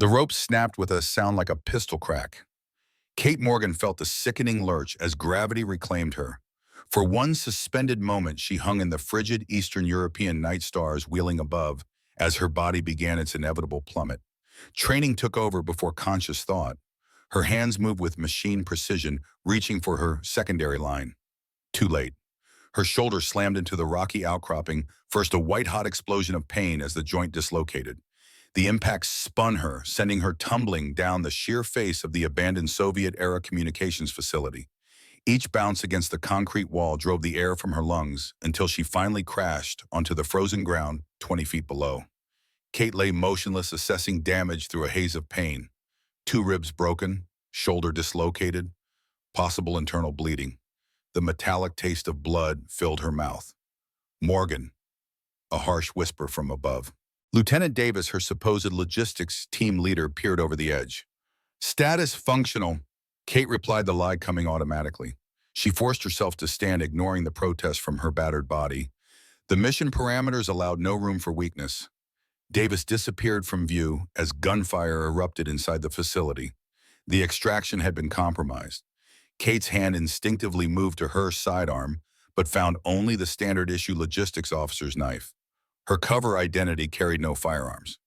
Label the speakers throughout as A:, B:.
A: The rope snapped with a sound like a pistol crack. Kate Morgan felt a sickening lurch as gravity reclaimed her. For one suspended moment, she hung in the frigid Eastern European night stars wheeling above as her body began its inevitable plummet. Training took over before conscious thought. Her hands moved with machine precision, reaching for her secondary line. Too late. Her shoulder slammed into the rocky outcropping, first a white-hot explosion of pain as the joint dislocated. The impact spun her, sending her tumbling down the sheer face of the abandoned Soviet-era communications facility. Each bounce against the concrete wall drove the air from her lungs until she finally crashed onto the frozen ground 20 feet below. Kate lay motionless, assessing damage through a haze of pain. 2 ribs broken, shoulder dislocated, possible internal bleeding. The metallic taste of blood filled her mouth. "Morgan," a harsh whisper from above. Lieutenant Davis, her supposed logistics team leader, peered over the edge. "Status functional," Kate replied, the lie coming automatically. She forced herself to stand, ignoring the protest from her battered body. The mission parameters allowed no room for weakness. Davis disappeared from view as gunfire erupted inside the facility. The extraction had been compromised. Kate's hand instinctively moved to her sidearm, but found only the standard-issue logistics officer's knife. Her cover identity carried no firearms.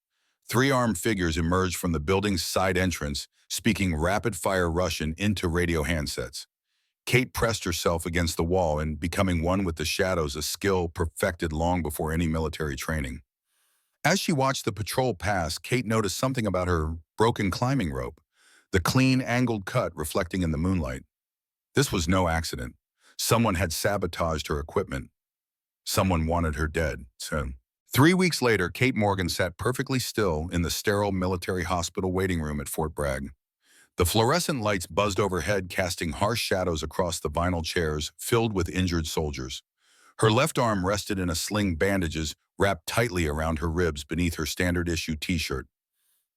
A: 3 armed figures emerged from the building's side entrance, speaking rapid-fire Russian into radio handsets. Kate pressed herself against the wall and, becoming one with the shadows, a skill perfected long before any military training. As she watched the patrol pass, Kate noticed something about her broken climbing rope, the clean, angled cut reflecting in the moonlight. This was no accident. Someone had sabotaged her equipment. Someone wanted her dead. So, 3 weeks later, Kate Morgan sat perfectly still in the sterile military hospital waiting room at Fort Bragg. The fluorescent lights buzzed overhead, casting harsh shadows across the vinyl chairs filled with injured soldiers. Her left arm rested in a sling, bandages wrapped tightly around her ribs beneath her standard-issue t-shirt.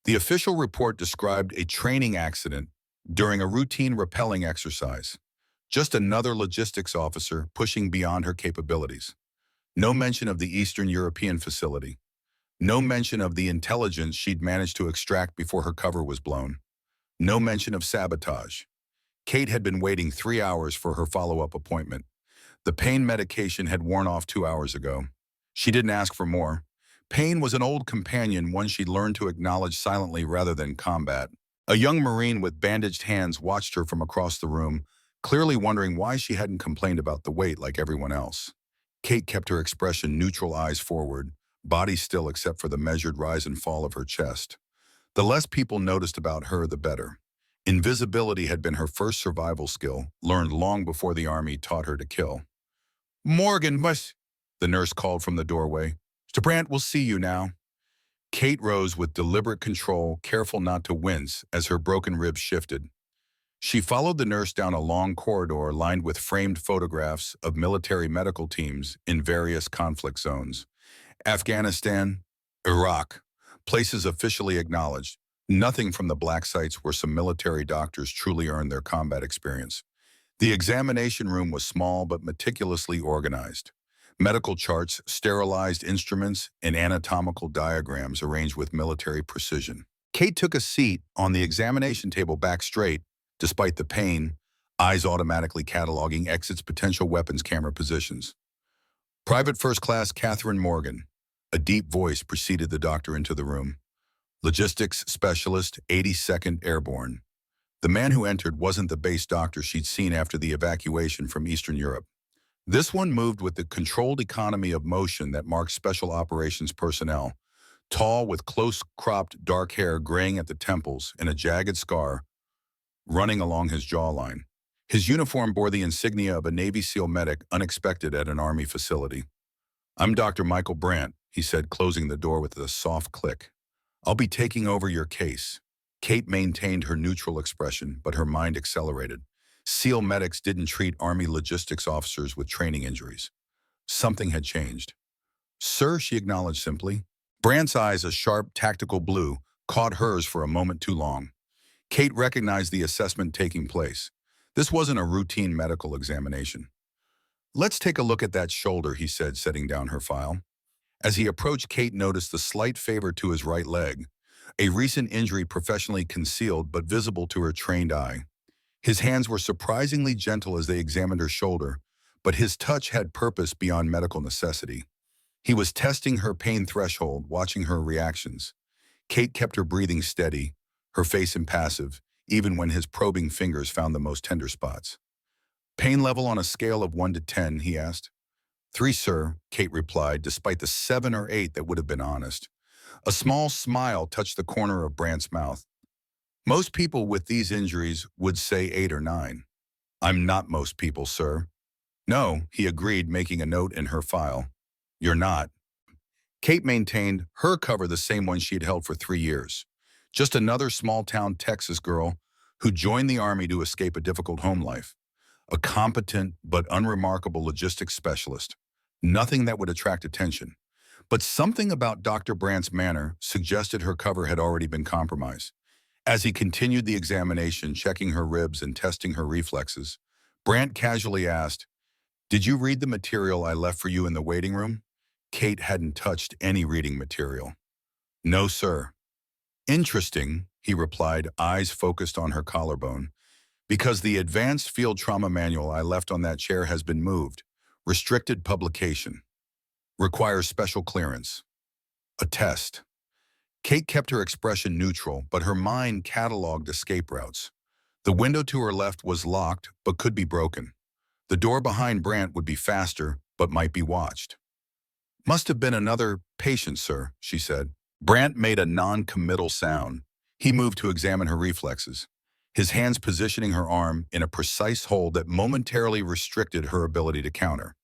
A: The official report described a training accident during a routine rappelling exercise. Just another logistics officer pushing beyond her capabilities. No mention of the Eastern European facility. No mention of the intelligence she'd managed to extract before her cover was blown. No mention of sabotage. Kate had been waiting 3 hours for her follow-up appointment. The pain medication had worn off 2 hours ago. She didn't ask for more. Pain was an old companion, one she'd learned to acknowledge silently rather than combat. A young Marine with bandaged hands watched her from across the room, clearly wondering why she hadn't complained about the weight like everyone else. Kate kept her expression neutral, eyes forward, body still except for the measured rise and fall of her chest. The less people noticed about her, the better. Invisibility had been her first survival skill, learned long before the Army taught her to kill. "Morgan, the nurse called from the doorway. "Mr. Brandt will see you now." Kate rose with deliberate control, careful not to wince as her broken ribs shifted. She followed the nurse down a long corridor lined with framed photographs of military medical teams in various conflict zones. Afghanistan, Iraq, places officially acknowledged. Nothing from the black sites where some military doctors truly earned their combat experience. The examination room was small but meticulously organized. Medical charts, sterilized instruments, and anatomical diagrams arranged with military precision. Kate took a seat on the examination table back straight, despite the pain, eyes automatically cataloging exits, potential weapons, camera positions. "Private First Class Catherine Morgan," a deep voice preceded the doctor into the room. "Logistics Specialist, 82nd Airborne." The man who entered wasn't the base doctor she'd seen after the evacuation from Eastern Europe. This one moved with the controlled economy of motion that marked special operations personnel. Tall, with close-cropped dark hair graying at the temples and a jagged scar running along his jawline. His uniform bore the insignia of a Navy SEAL medic, unexpected at an Army facility. "I'm Dr. Michael Brandt," he said, closing the door with a soft click. "I'll be taking over your case." Kate maintained her neutral expression, but her mind accelerated. SEAL medics didn't treat Army logistics officers with training injuries. Something had changed. "Sir," she acknowledged simply. Brandt's eyes, a sharp, tactical blue, caught hers for a moment too long. Kate recognized the assessment taking place. This wasn't a routine medical examination. "Let's take a look at that shoulder," he said, setting down her file. As he approached, Kate noticed the slight favor to his right leg, a recent injury professionally concealed but visible to her trained eye. His hands were surprisingly gentle as they examined her shoulder, but his touch had purpose beyond medical necessity. He was testing her pain threshold, watching her reactions. Kate kept her breathing steady, her face impassive, even when his probing fingers found the most tender spots. "Pain level on a scale of 1 to 10, he asked. "3, sir," Kate replied, despite the 7 or 8 that would have been honest. A small smile touched the corner of Brant's mouth. "Most people with these injuries would say 8 or 9. "I'm not most people, sir." "No," he agreed, making a note in her file. "You're not." Kate maintained her cover, the same one she had held for 3 years. Just another small-town Texas girl who joined the Army to escape a difficult home life. A competent but unremarkable logistics specialist. Nothing that would attract attention. But something about Dr. Brandt's manner suggested her cover had already been compromised. As he continued the examination, checking her ribs and testing her reflexes, Brandt casually asked, "Did you read the material I left for you in the waiting room?" Kate hadn't touched any reading material. "No, sir." "Interesting," he replied, eyes focused on her collarbone. "Because the advanced field trauma manual I left on that chair has been moved. Restricted publication. Requires special clearance. A test." Kate kept her expression neutral, but her mind cataloged escape routes. The window to her left was locked, but could be broken. The door behind Brandt would be faster, but might be watched. "Must have been another patient, sir," she said. Brandt made a non-committal sound. He moved to examine her reflexes, his hands positioning her arm in a precise hold that momentarily restricted her ability to counter.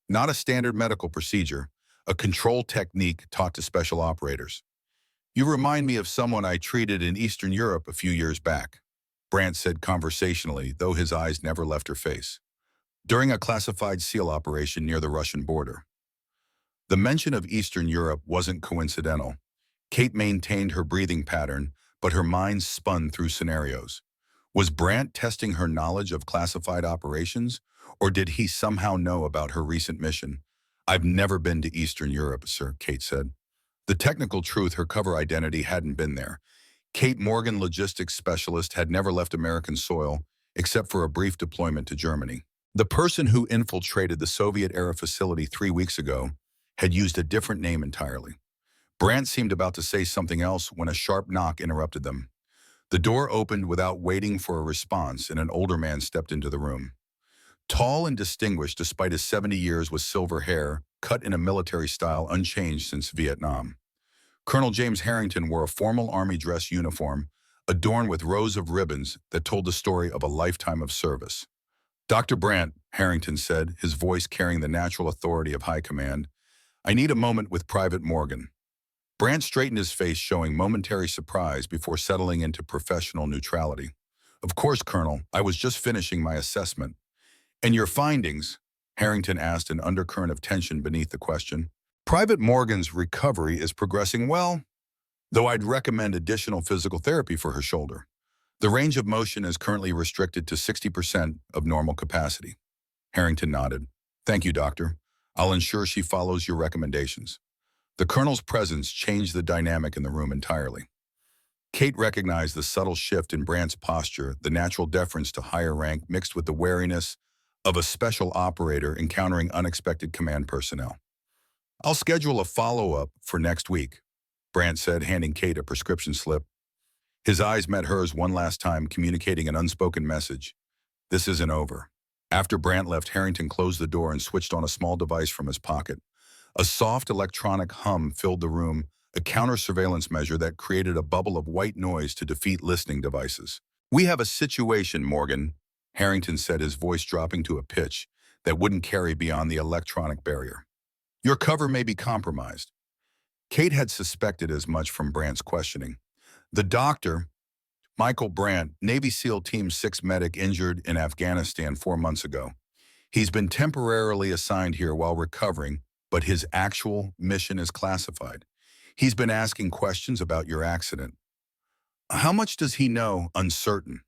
A: Not a standard medical procedure, a control technique taught to special operators. "You remind me of someone I treated in Eastern Europe a few years back," Brandt said conversationally, though his eyes never left her face. "During a classified SEAL operation near the Russian border." The mention of Eastern Europe wasn't coincidental. Kate maintained her breathing pattern, but her mind spun through scenarios. Was Brandt testing her knowledge of classified operations, or did he somehow know about her recent mission? "I've never been to Eastern Europe, sir," Kate said. The technical truth, her cover identity hadn't been there. Kate Morgan, logistics specialist, had never left American soil, except for a brief deployment to Germany. The person who infiltrated the Soviet-era facility 3 weeks ago had used a different name entirely. Brandt seemed about to say something else when a sharp knock interrupted them. The door opened without waiting for a response, and an older man stepped into the room. Tall and distinguished despite his 70 years, with silver hair, cut in a military style unchanged since Vietnam. Colonel James Harrington wore a formal Army dress uniform, adorned with rows of ribbons that told the story of a lifetime of service. "Dr. Brandt," Harrington said, his voice carrying the natural authority of high command, "I need a moment with Private Morgan." Brandt straightened his face, showing momentary surprise before settling into professional neutrality. "Of course, Colonel. I was just finishing my assessment." "And your findings?" Harrington asked, an undercurrent of tension beneath the question. "Private Morgan's recovery is progressing well, though I'd recommend additional physical therapy for her shoulder. The range of motion is currently restricted to 60% of normal capacity." Harrington nodded. "Thank you, doctor. I'll ensure she follows your recommendations." The colonel's presence changed the dynamic in the room entirely. Kate recognized the subtle shift in Brandt's posture, the natural deference to higher rank mixed with the wariness of a special operator encountering unexpected command personnel. "I'll schedule a follow-up for next week," Brandt said, handing Kate a prescription slip. His eyes met hers one last time, communicating an unspoken message. This isn't over. After Brandt left, Harrington closed the door and switched on a small device from his pocket. A soft electronic hum filled the room, a counter-surveillance measure that created a bubble of white noise to defeat listening devices. "We have a situation, Morgan," Harrington said, his voice dropping to a pitch that wouldn't carry beyond the electronic barrier. "Your cover may be compromised." Kate had suspected as much from Brandt's questioning. The doctor, Michael Brandt, Navy SEAL Team 6 medic injured in Afghanistan 4 months ago. He's been temporarily assigned here while recovering, but his actual mission is classified. He's been asking questions about your accident. "How much does he know?" "Uncertain."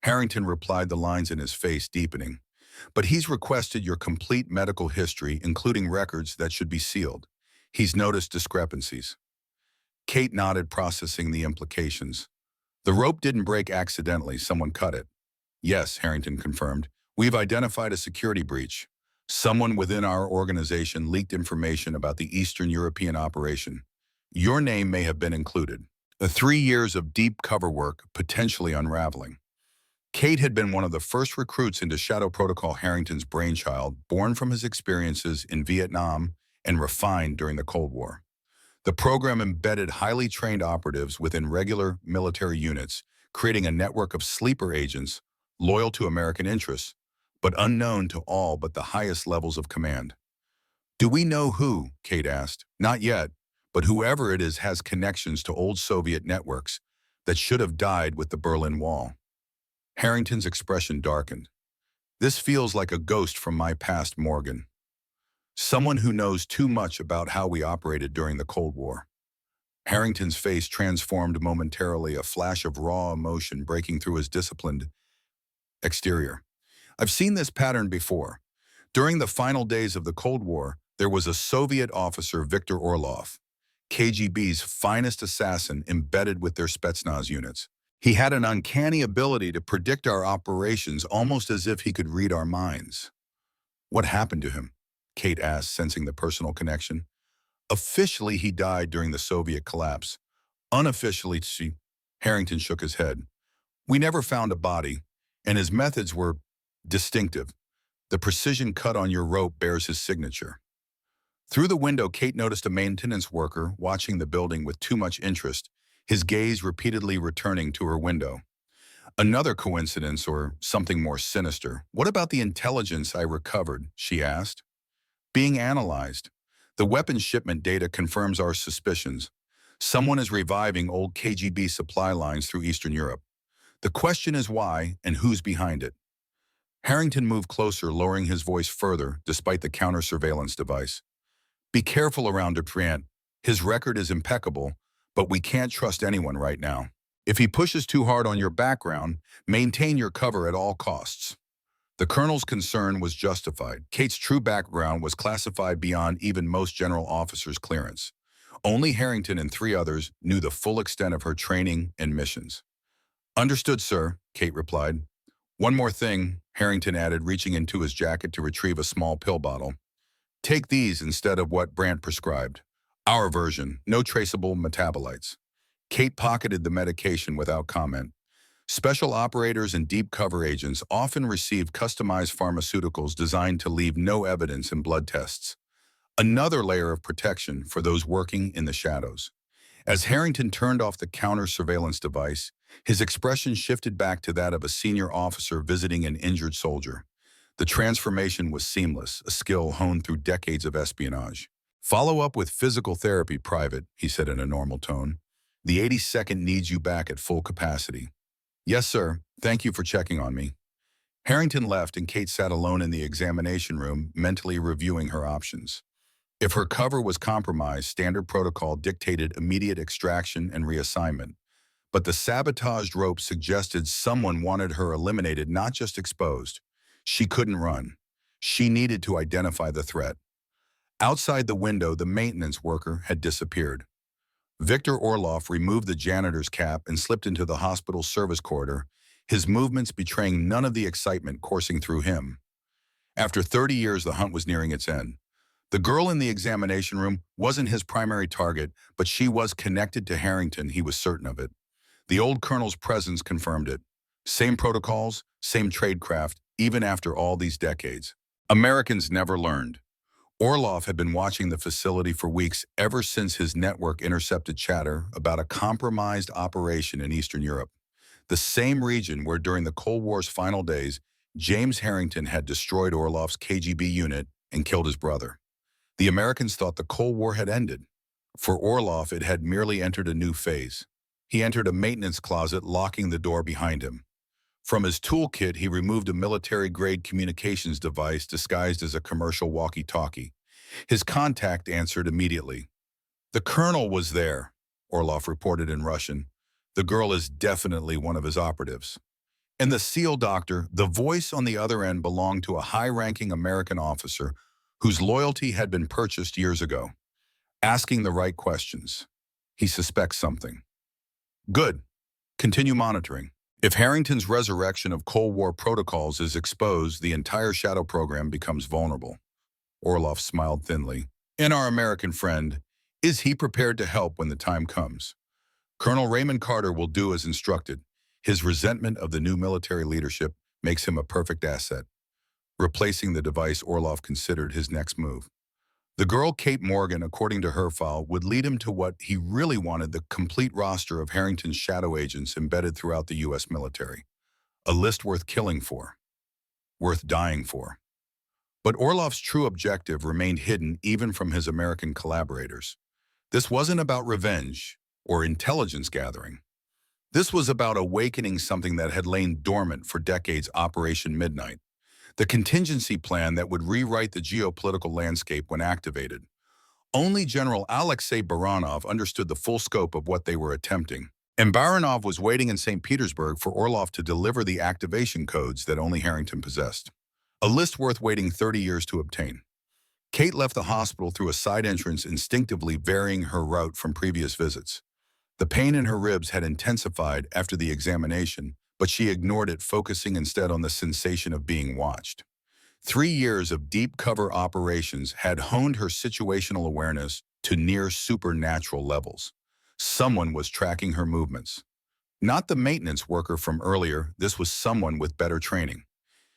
A: Harrington replied, the lines in his face deepening. "But he's requested your complete medical history, including records that should be sealed. He's noticed discrepancies." Kate nodded, processing the implications. The rope didn't break accidentally, someone cut it. Yes, Harrington confirmed. We've identified a security breach. Someone within our organization leaked information about the Eastern European operation. Your name may have been included. The 3 years of deep cover work potentially unraveling. Kate had been one of the first recruits into Shadow Protocol, Harrington's brainchild, born from his experiences in Vietnam and refined during the Cold War. The program embedded highly trained operatives within regular military units, creating a network of sleeper agents loyal to American interests, but unknown to all but the highest levels of command. Do we know who? Kate asked. Not yet, but whoever it is has connections to old Soviet networks that should have died with the Berlin Wall. Harrington's expression darkened. This feels like a ghost from my past, Morgan. Someone who knows too much about how we operated during the Cold War. Harrington's face transformed momentarily, a flash of raw emotion breaking through his disciplined exterior. I've seen this pattern before. During the final days of the Cold War, there was a Soviet officer, Viktor Orlov, KGB's finest assassin embedded with their Spetsnaz units. He had an uncanny ability to predict our operations almost as if he could read our minds. What happened to him? Kate asked, sensing the personal connection. Officially, he died during the Soviet collapse. Unofficially, Harrington shook his head. We never found a body, and his methods were distinctive. The precision cut on your rope bears his signature. Through the window, Kate noticed a maintenance worker watching the building with too much interest, his gaze repeatedly returning to her window. Another coincidence or something more sinister. What about the intelligence I recovered? She asked. Being analyzed. The weapons shipment data confirms our suspicions. Someone is reviving old KGB supply lines through Eastern Europe. The question is why and who's behind it. Harrington moved closer, lowering his voice further, despite the counter-surveillance device. Be careful around Duprat. His record is impeccable, but we can't trust anyone right now. If he pushes too hard on your background, maintain your cover at all costs. The colonel's concern was justified. Kate's true background was classified beyond even most general officers' clearance. Only Harrington and 3 others knew the full extent of her training and missions. Understood, sir, Kate replied. One more thing, Harrington added, reaching into his jacket to retrieve a small pill bottle. Take these instead of what Brandt prescribed. Our version, no traceable metabolites. Kate pocketed the medication without comment. Special operators and deep cover agents often receive customized pharmaceuticals designed to leave no evidence in blood tests. Another layer of protection for those working in the shadows. As Harrington turned off the counter-surveillance device, his expression shifted back to that of a senior officer visiting an injured soldier. The transformation was seamless, a skill honed through decades of espionage. Follow up with physical therapy, Private, he said in a normal tone. The 82nd needs you back at full capacity. Yes, sir. Thank you for checking on me. Harrington left and Kate sat alone in the examination room, mentally reviewing her options. If her cover was compromised, standard protocol dictated immediate extraction and reassignment. But the sabotaged rope suggested someone wanted her eliminated, not just exposed. She couldn't run. She needed to identify the threat. Outside the window, the maintenance worker had disappeared. Viktor Orlov removed the janitor's cap and slipped into the hospital service corridor, his movements betraying none of the excitement coursing through him. After 30 years, the hunt was nearing its end. The girl in the examination room wasn't his primary target, but she was connected to Harrington, he was certain of it. The old colonel's presence confirmed it. Same protocols, same tradecraft, even after all these decades. Americans never learned. Orlov had been watching the facility for weeks, ever since his network intercepted chatter about a compromised operation in Eastern Europe, the same region where during the Cold War's final days, James Harrington had destroyed Orlov's KGB unit and killed his brother. The Americans thought the Cold War had ended. For Orlov, it had merely entered a new phase. He entered a maintenance closet, locking the door behind him. From his toolkit, he removed a military-grade communications device disguised as a commercial walkie-talkie. His contact answered immediately. The colonel was there, Orlov reported in Russian. The girl is definitely one of his operatives. And the SEAL doctor, the voice on the other end, belonged to a high-ranking American officer whose loyalty had been purchased years ago. Asking the right questions. He suspects something. Good. Continue monitoring. If Harrington's resurrection of Cold War protocols is exposed, the entire shadow program becomes vulnerable. Orlov smiled thinly. And our American friend, is he prepared to help when the time comes? Colonel Raymond Carter will do as instructed. His resentment of the new military leadership makes him a perfect asset. Replacing the device, Orlov considered his next move. The girl Kate Morgan, according to her file, would lead him to what he really wanted: the complete roster of Harrington's shadow agents embedded throughout the U.S. military. A list worth killing for, worth dying for. But Orlov's true objective remained hidden even from his American collaborators. This wasn't about revenge or intelligence gathering. This was about awakening something that had lain dormant for decades: Operation Midnight, the contingency plan that would rewrite the geopolitical landscape when activated. Only General Alexei Baranov understood the full scope of what they were attempting. And Baranov was waiting in St. Petersburg for Orlov to deliver the activation codes that only Harrington possessed. A list worth waiting 30 years to obtain. Kate left the hospital through a side entrance, instinctively varying her route from previous visits. The pain in her ribs had intensified after the examination, but she ignored it, focusing instead on the sensation of being watched. 3 years of deep cover operations had honed her situational awareness to near supernatural levels. Someone was tracking her movements. Not the maintenance worker from earlier, this was someone with better training.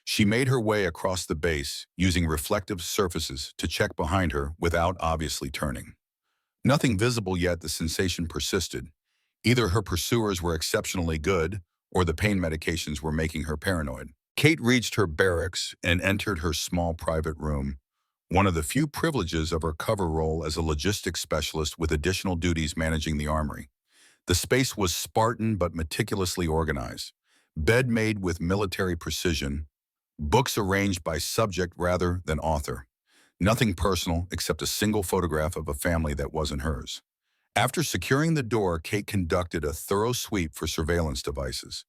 A: She made her way across the base, using reflective surfaces to check behind her without obviously turning. Nothing visible, yet the sensation persisted. Either her pursuers were exceptionally good, or the pain medications were making her paranoid. Kate reached her barracks and entered her small private room, one of the few privileges of her cover role as a logistics specialist with additional duties managing the armory. The space was Spartan but meticulously organized. Bed made with military precision, books arranged by subject rather than author. Nothing personal except a single photograph of a family that wasn't hers. After securing the door, Kate conducted a thorough sweep for surveillance devices.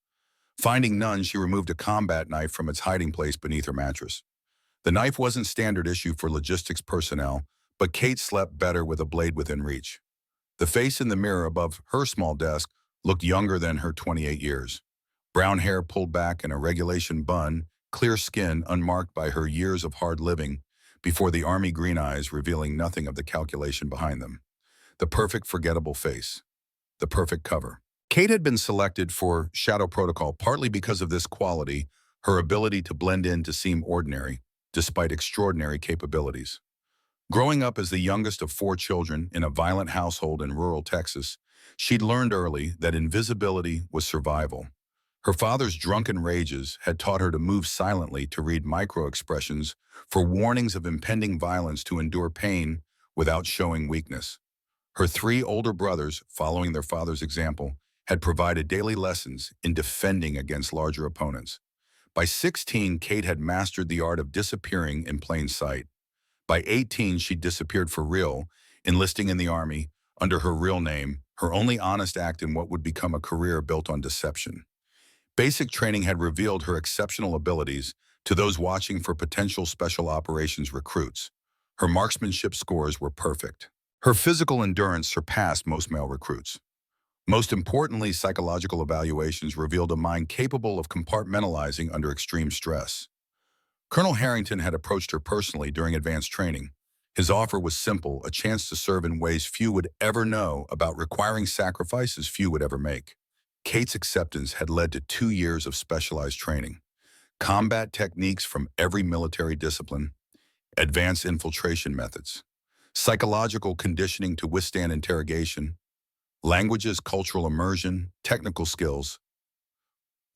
A: Finding none, she removed a combat knife from its hiding place beneath her mattress. The knife wasn't standard issue for logistics personnel, but Kate slept better with a blade within reach. The face in the mirror above her small desk looked younger than her 28 years. Brown hair pulled back in a regulation bun, clear skin unmarked by her years of hard living, before the army green eyes revealing nothing of the calculation behind them. The perfect forgettable face. The perfect cover. Kate had been selected for Shadow Protocol partly because of this quality, her ability to blend in to seem ordinary, despite extraordinary capabilities. Growing up as the youngest of 4 children in a violent household in rural Texas, she'd learned early that invisibility was survival. Her father's drunken rages had taught her to move silently, to read micro-expressions for warnings of impending violence, to endure pain without showing weakness. Her 3 older brothers, following their father's example, had provided daily lessons in defending against larger opponents. By 16, Kate had mastered the art of disappearing in plain sight. By 18, she disappeared for real, enlisting in the army under her real name, her only honest act in what would become a career built on deception. Basic training had revealed her exceptional abilities to those watching for potential special operations recruits. Her marksmanship scores were perfect. Her physical endurance surpassed most male recruits. Most importantly, psychological evaluations revealed a mind capable of compartmentalizing under extreme stress. Colonel Harrington had approached her personally during advanced training. His offer was simple: a chance to serve in ways few would ever know about, requiring sacrifices few would ever make. Kate's acceptance had led to 2 years of specialized training. Combat techniques from every military discipline, advanced infiltration methods, psychological conditioning to withstand interrogation, languages, cultural immersion, technical skills,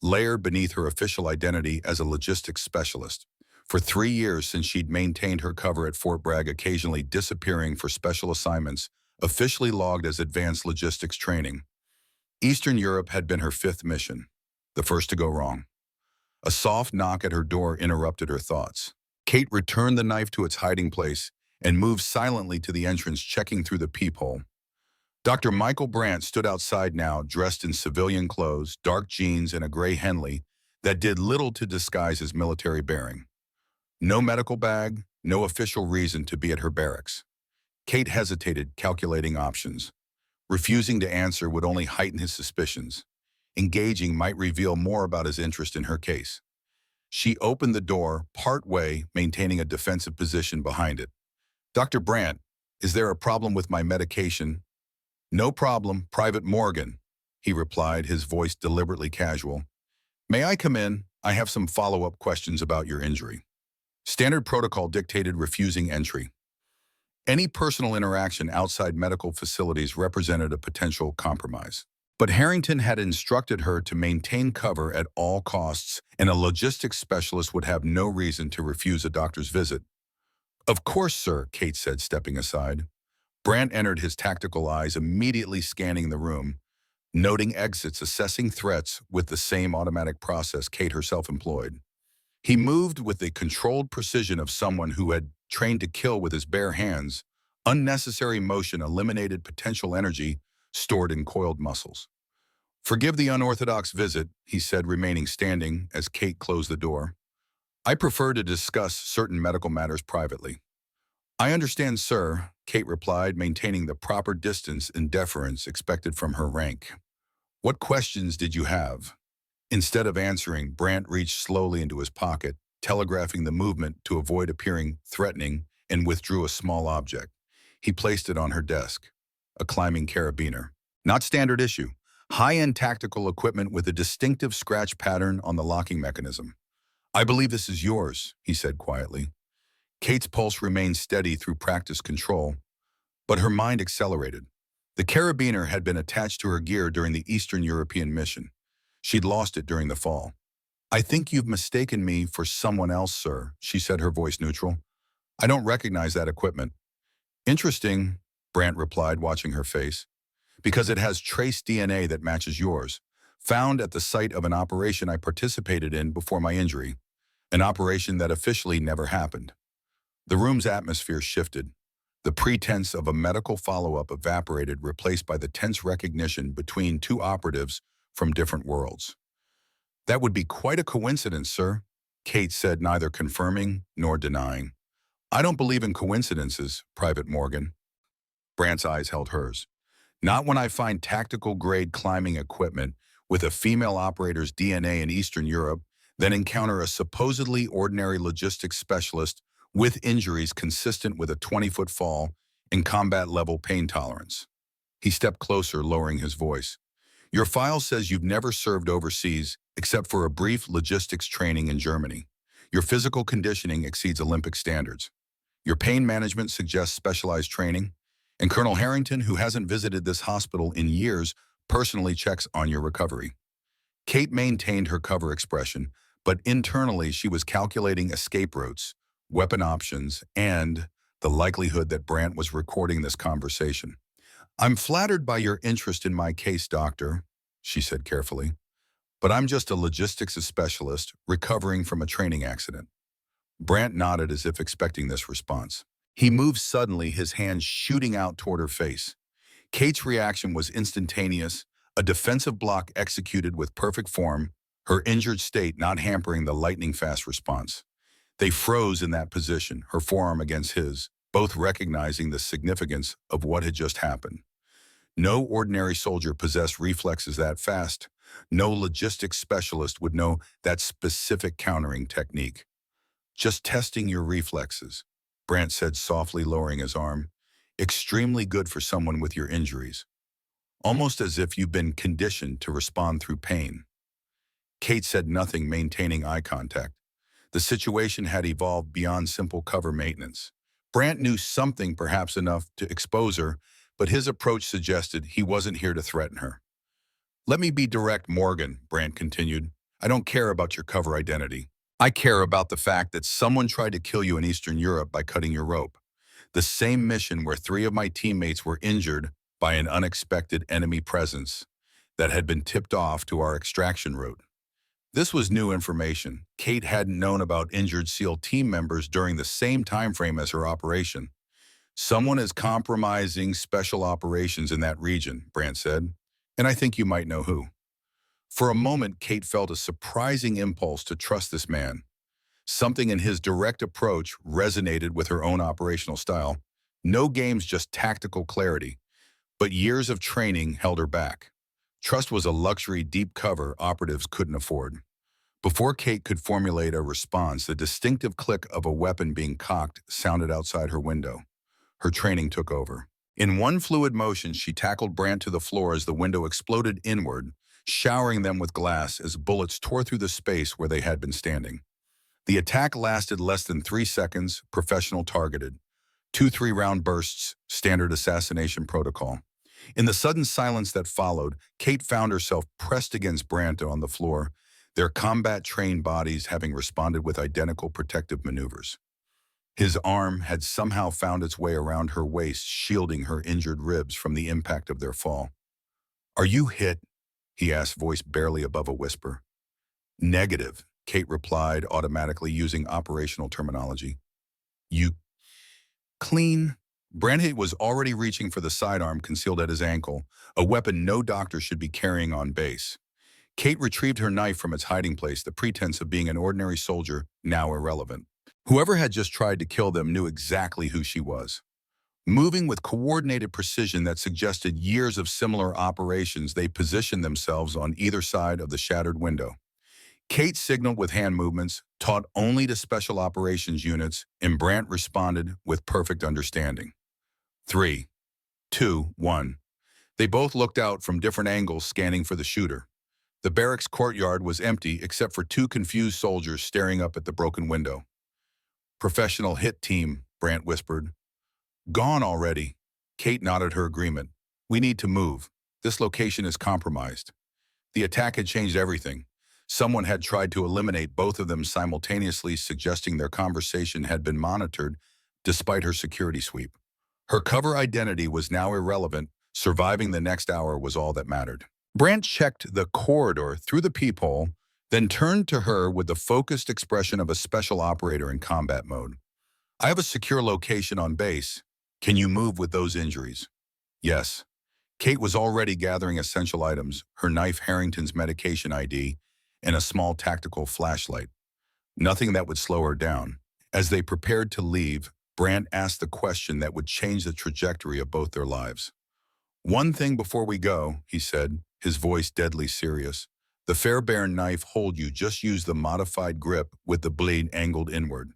A: layered beneath her official identity as a logistics specialist. For 3 years since she'd maintained her cover at Fort Bragg, occasionally disappearing for special assignments, officially logged as advanced logistics training. Eastern Europe had been her 5th mission, the first to go wrong. A soft knock at her door interrupted her thoughts. Kate returned the knife to its hiding place and moved silently to the entrance, checking through the peephole. Dr. Michael Brandt stood outside now, dressed in civilian clothes, dark jeans, and a gray Henley that did little to disguise his military bearing. No medical bag, no official reason to be at her barracks. Kate hesitated, calculating options. Refusing to answer would only heighten his suspicions. Engaging might reveal more about his interest in her case. She opened the door part-way, maintaining a defensive position behind it. "Dr. Brandt, is there a problem with my medication?" "No problem, Private Morgan," he replied, his voice deliberately casual. "May I come in? I have some follow-up questions about your injury." Standard protocol dictated refusing entry. Any personal interaction outside medical facilities represented a potential compromise. But Harrington had instructed her to maintain cover at all costs, and a logistics specialist would have no reason to refuse a doctor's visit. "Of course, sir," Kate said, stepping aside. Brandt entered, his tactical eyes immediately scanning the room, noting exits, assessing threats with the same automatic process Kate herself employed. He moved with the controlled precision of someone who had trained to kill with his bare hands. Unnecessary motion eliminated potential energy stored in coiled muscles. "Forgive the unorthodox visit," he said, remaining standing as Kate closed the door. "I prefer to discuss certain medical matters privately." "I understand, sir," Kate replied, maintaining the proper distance and deference expected from her rank. "What questions did you have?" Instead of answering, Brandt reached slowly into his pocket, telegraphing the movement to avoid appearing threatening, and withdrew a small object. He placed it on her desk. A climbing carabiner. Not standard issue. High-end tactical equipment with a distinctive scratch pattern on the locking mechanism. "I believe this is yours," he said quietly. Kate's pulse remained steady through practice control, but her mind accelerated. The carabiner had been attached to her gear during the Eastern European mission. She'd lost it during the fall. "I think you've mistaken me for someone else, sir," she said, her voice neutral. "I don't recognize that equipment." "Interesting," Brandt replied, watching her face. "Because it has trace DNA that matches yours, found at the site of an operation I participated in before my injury, an operation that officially never happened." The room's atmosphere shifted. The pretense of a medical follow-up evaporated, replaced by the tense recognition between two operatives from different worlds. "That would be quite a coincidence, sir," Kate said, neither confirming nor denying. "I don't believe in coincidences, Private Morgan." Brandt's eyes held hers. "Not when I find tactical-grade climbing equipment with a female operator's DNA in Eastern Europe, then encounter a supposedly ordinary logistics specialist with injuries consistent with a 20-foot fall and combat-level pain tolerance." He stepped closer, lowering his voice. "Your file says you've never served overseas except for a brief logistics training in Germany. Your physical conditioning exceeds Olympic standards. Your pain management suggests specialized training. And Colonel Harrington, who hasn't visited this hospital in years, personally checks on your recovery." Kate maintained her cover expression, but internally she was calculating escape routes, weapon options, and the likelihood that Brandt was recording this conversation. "I'm flattered by your interest in my case, doctor," she said carefully, "but I'm just a logistics specialist recovering from a training accident." Brandt nodded as if expecting this response. He moved suddenly, his hands shooting out toward her face. Kate's reaction was instantaneous, a defensive block executed with perfect form, her injured state not hampering the lightning-fast response. They froze in that position, her forearm against his, both recognizing the significance of what had just happened. No ordinary soldier possessed reflexes that fast. No logistics specialist would know that specific countering technique. "Just testing your reflexes," Brandt said softly, lowering his arm. "Extremely good for someone with your injuries. Almost as if you've been conditioned to respond through pain." Kate said nothing, maintaining eye contact. The situation had evolved beyond simple cover maintenance. Brandt knew something, perhaps enough to expose her, but his approach suggested he wasn't here to threaten her. "Let me be direct, Morgan," Brandt continued. "I don't care about your cover identity. I care about the fact that someone tried to kill you in Eastern Europe by cutting your rope. The same mission where 3 of my teammates were injured by an unexpected enemy presence that had been tipped off to our extraction route." This was new information. Kate hadn't known about injured SEAL team members during the same time frame as her operation. "Someone is compromising special operations in that region," Brandt said, "and I think you might know who." For a moment, Kate felt a surprising impulse to trust this man. Something in his direct approach resonated with her own operational style. No games, just tactical clarity. but years of training held her back. Trust was a luxury deep cover operatives couldn't afford. Before Kate could formulate a response, the distinctive click of a weapon being cocked sounded outside her window. Her training took over. In one fluid motion, she tackled Brandt to the floor as the window exploded inward, showering them with glass as bullets tore through the space where they had been standing. The attack lasted less than 3 seconds, professional targeted. 2 3-round bursts, standard assassination protocol. In the sudden silence that followed, Kate found herself pressed against Brandt on the floor, their combat-trained bodies having responded with identical protective maneuvers. His arm had somehow found its way around her waist, shielding her injured ribs from the impact of their fall. "Are you hit?" he asked, voice barely above a whisper. "Negative," Kate replied, automatically using operational terminology. "You clean?" Brandt was already reaching for the sidearm concealed at his ankle, a weapon no doctor should be carrying on base. Kate retrieved her knife from its hiding place, the pretense of being an ordinary soldier now irrelevant. Whoever had just tried to kill them knew exactly who she was. Moving with coordinated precision that suggested years of similar operations, they positioned themselves on either side of the shattered window. Kate signaled with hand movements, taught only to special operations units, and Brandt responded with perfect understanding. 3, 2, 1. They both looked out from different angles, scanning for the shooter. The barracks courtyard was empty except for 2 confused soldiers staring up at the broken window. "Professional hit team," Brandt whispered. "Gone already." Kate nodded her agreement. "We need to move. This location is compromised." The attack had changed everything. Someone had tried to eliminate both of them simultaneously, suggesting their conversation had been monitored despite her security sweep. Her cover identity was now irrelevant. Surviving the next hour was all that mattered. Brandt checked the corridor through the peephole, then turned to her with the focused expression of a special operator in combat mode. "I have a secure location on base. Can you move with those injuries?" "Yes." Kate was already gathering essential items, her knife, Harrington's medication ID, and a small tactical flashlight. Nothing that would slow her down. As they prepared to leave, Brandt asked the question that would change the trajectory of both their lives. "One thing before we go," he said, his voice deadly serious. "The Fairbairn knife hold you just use the modified grip with the blade angled inward.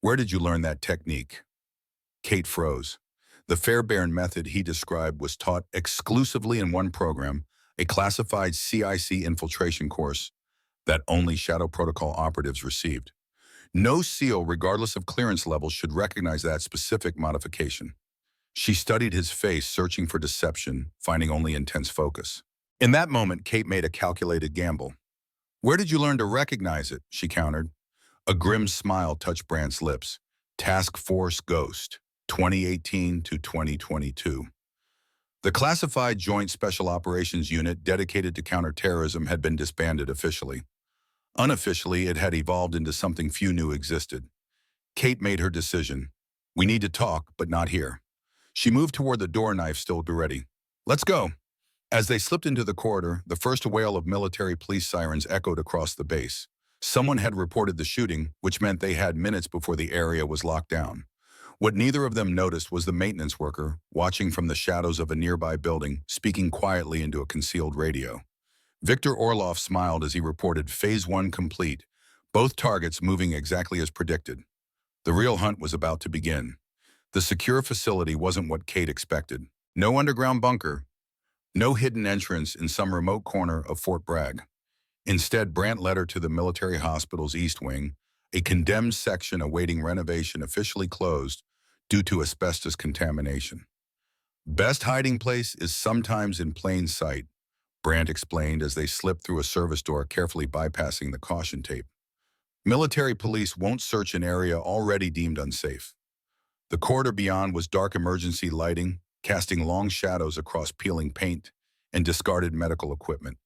A: Where did you learn that technique?" Kate froze. The Fairbairn method he described was taught exclusively in one program, a classified CIC infiltration course that only Shadow Protocol operatives received. No SEAL, regardless of clearance levels, should recognize that specific modification. She studied his face, searching for deception, finding only intense focus. In that moment, Kate made a calculated gamble. "Where did you learn to recognize it?" she countered. A grim smile touched Brandt's lips. "Task Force Ghost, 2018 to 2022. The classified Joint Special Operations Unit dedicated to counterterrorism had been disbanded officially. Unofficially, it had evolved into something few knew existed. Kate made her decision. "We need to talk, but not here." She moved toward the door, knife still ready. "Let's go." As they slipped into the corridor, the first wail of military police sirens echoed across the base. Someone had reported the shooting, which meant they had minutes before the area was locked down. What neither of them noticed was the maintenance worker, watching from the shadows of a nearby building, speaking quietly into a concealed radio. Victor Orloff smiled as he reported Phase 1 complete, both targets moving exactly as predicted. The real hunt was about to begin. The secure facility wasn't what Kate expected. No underground bunker, no hidden entrance in some remote corner of Fort Bragg. Instead, Brandt led her to the military hospital's East Wing, a condemned section awaiting renovation, officially closed due to asbestos contamination. "Best hiding place is sometimes in plain sight," Brandt explained as they slipped through a service door, carefully bypassing the caution tape. "Military police won't search an area already deemed unsafe." The corridor beyond was dark emergency lighting, casting long shadows across peeling paint and discarded medical equipment.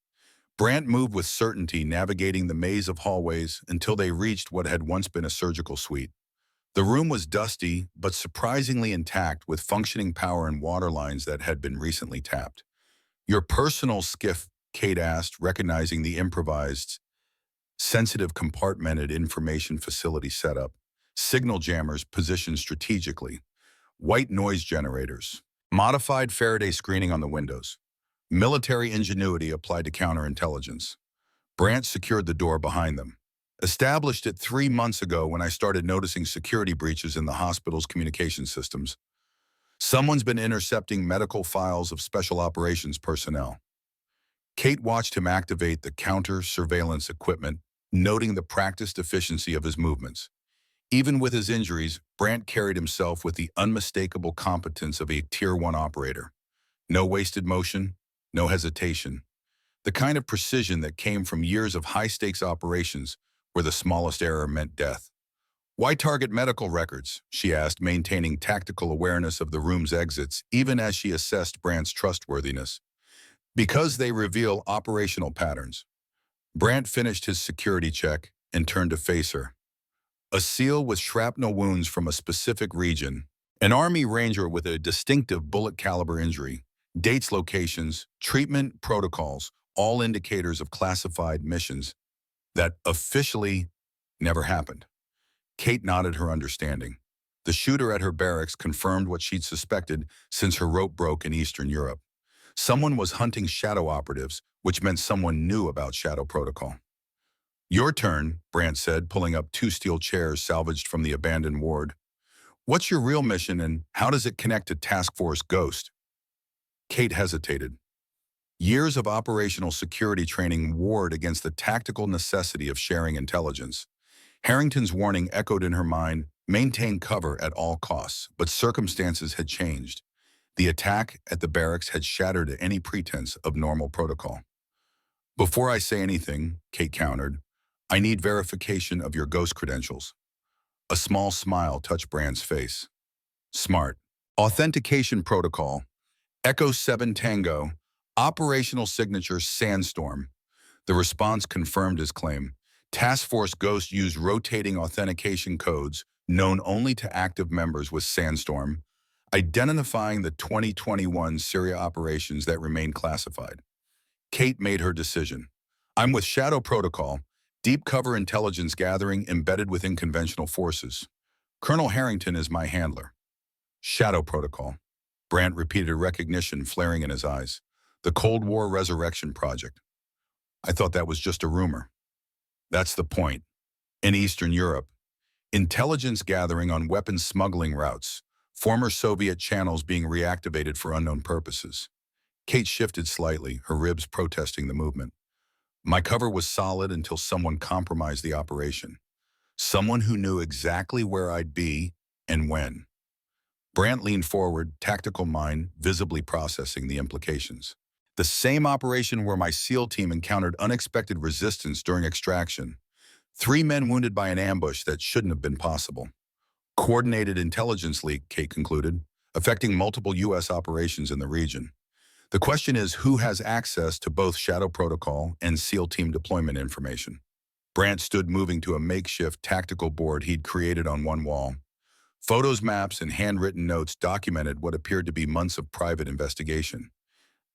A: Brandt moved with certainty, navigating the maze of hallways until they reached what had once been a surgical suite. The room was dusty, but surprisingly intact, with functioning power and water lines that had been recently tapped. "Your personal skiff?" Kate asked, recognizing the improvised, sensitive compartmented information facility setup. Signal jammers positioned strategically. White noise generators. Modified Faraday screening on the windows. Military ingenuity applied to counterintelligence. Brandt secured the door behind them. Established it 3 months ago when I started noticing security breaches in the hospital's communication systems. Someone's been intercepting medical files of special operations personnel. Kate watched him activate the counter-surveillance equipment, noting the practiced efficiency of his movements. Even with his injuries, Brandt carried himself with the unmistakable competence of a Tier 1 operator. No wasted motion, no hesitation. The kind of precision that came from years of high-stakes operations where the smallest error meant death. "Why target medical records?" she asked, maintaining tactical awareness of the room's exits, even as she assessed Brandt's trustworthiness. "Because they reveal operational patterns." Brandt finished his security check and turned to face her. A SEAL with shrapnel wounds from a specific region, an Army Ranger with a distinctive bullet-caliber injury, dates, locations, treatment protocols, all indicators of classified missions that officially never happened. Kate nodded her understanding. The shooter at her barracks confirmed what she'd suspected since her rope broke in Eastern Europe. Someone was hunting shadow operatives, which meant someone knew about shadow protocol. "Your turn," Brandt said, pulling up 2 steel chairs salvaged from the abandoned ward. "What's your real mission and how does it connect to Task Force Ghost?" Kate hesitated. Years of operational security training warred against the tactical necessity of sharing intelligence. Harrington's warning echoed in her mind, maintain cover at all costs, but circumstances had changed. The attack at the barracks had shattered any pretense of normal protocol. "Before I say anything," Kate countered, "I need verification of your ghost credentials." A small smile touched Brandt's face. "Smart. Authentication protocol. Echo 7 Tango. Operational signature Sandstorm." The response confirmed his claim. Task Force Ghost used rotating authentication codes known only to active members with Sandstorm, identifying the 2021 Syria operations that remained classified. Kate made her decision. "I'm with Shadow Protocol, deep cover intelligence gathering embedded within conventional forces. Colonel Harrington is my handler." "Shadow Protocol." Brandt repeated, recognition flaring in his eyes. "The Cold War Resurrection Project. I thought that was just a rumor." "That's the point. In Eastern Europe, intelligence gathering on weapons smuggling routes, former Soviet channels being reactivated for unknown purposes." Kate shifted slightly, her ribs protesting the movement. "My cover was solid until someone compromised the operation. Someone who knew exactly where I'd be and when." Brandt leaned forward, tactical mind visibly processing the implications. "The same operation where my SEAL team encountered unexpected resistance during extraction. 3 men wounded by an ambush that shouldn't have been possible. Coordinated intelligence leak," Kate concluded, "affecting multiple U.S. operations in the region. The question is who has access to both Shadow Protocol and SEAL team deployment information." Brandt stood moving to a makeshift tactical board he'd created on one wall. Photos, maps, and handwritten notes documented what appeared to be months of private investigation.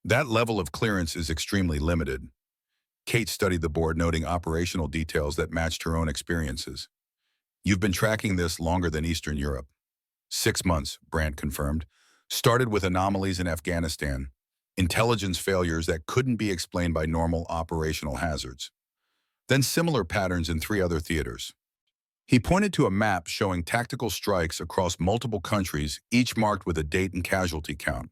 A: That level of clearance is extremely limited. Kate studied the board, noting operational details that matched her own experiences. "You've been tracking this longer than Eastern Europe." 6 months, Brandt confirmed. "Started with anomalies in Afghanistan, intelligence failures that couldn't be explained by normal operational hazards. Then similar patterns in 3 other theaters." He pointed to a map showing tactical strikes across multiple countries, each marked with a date and casualty count.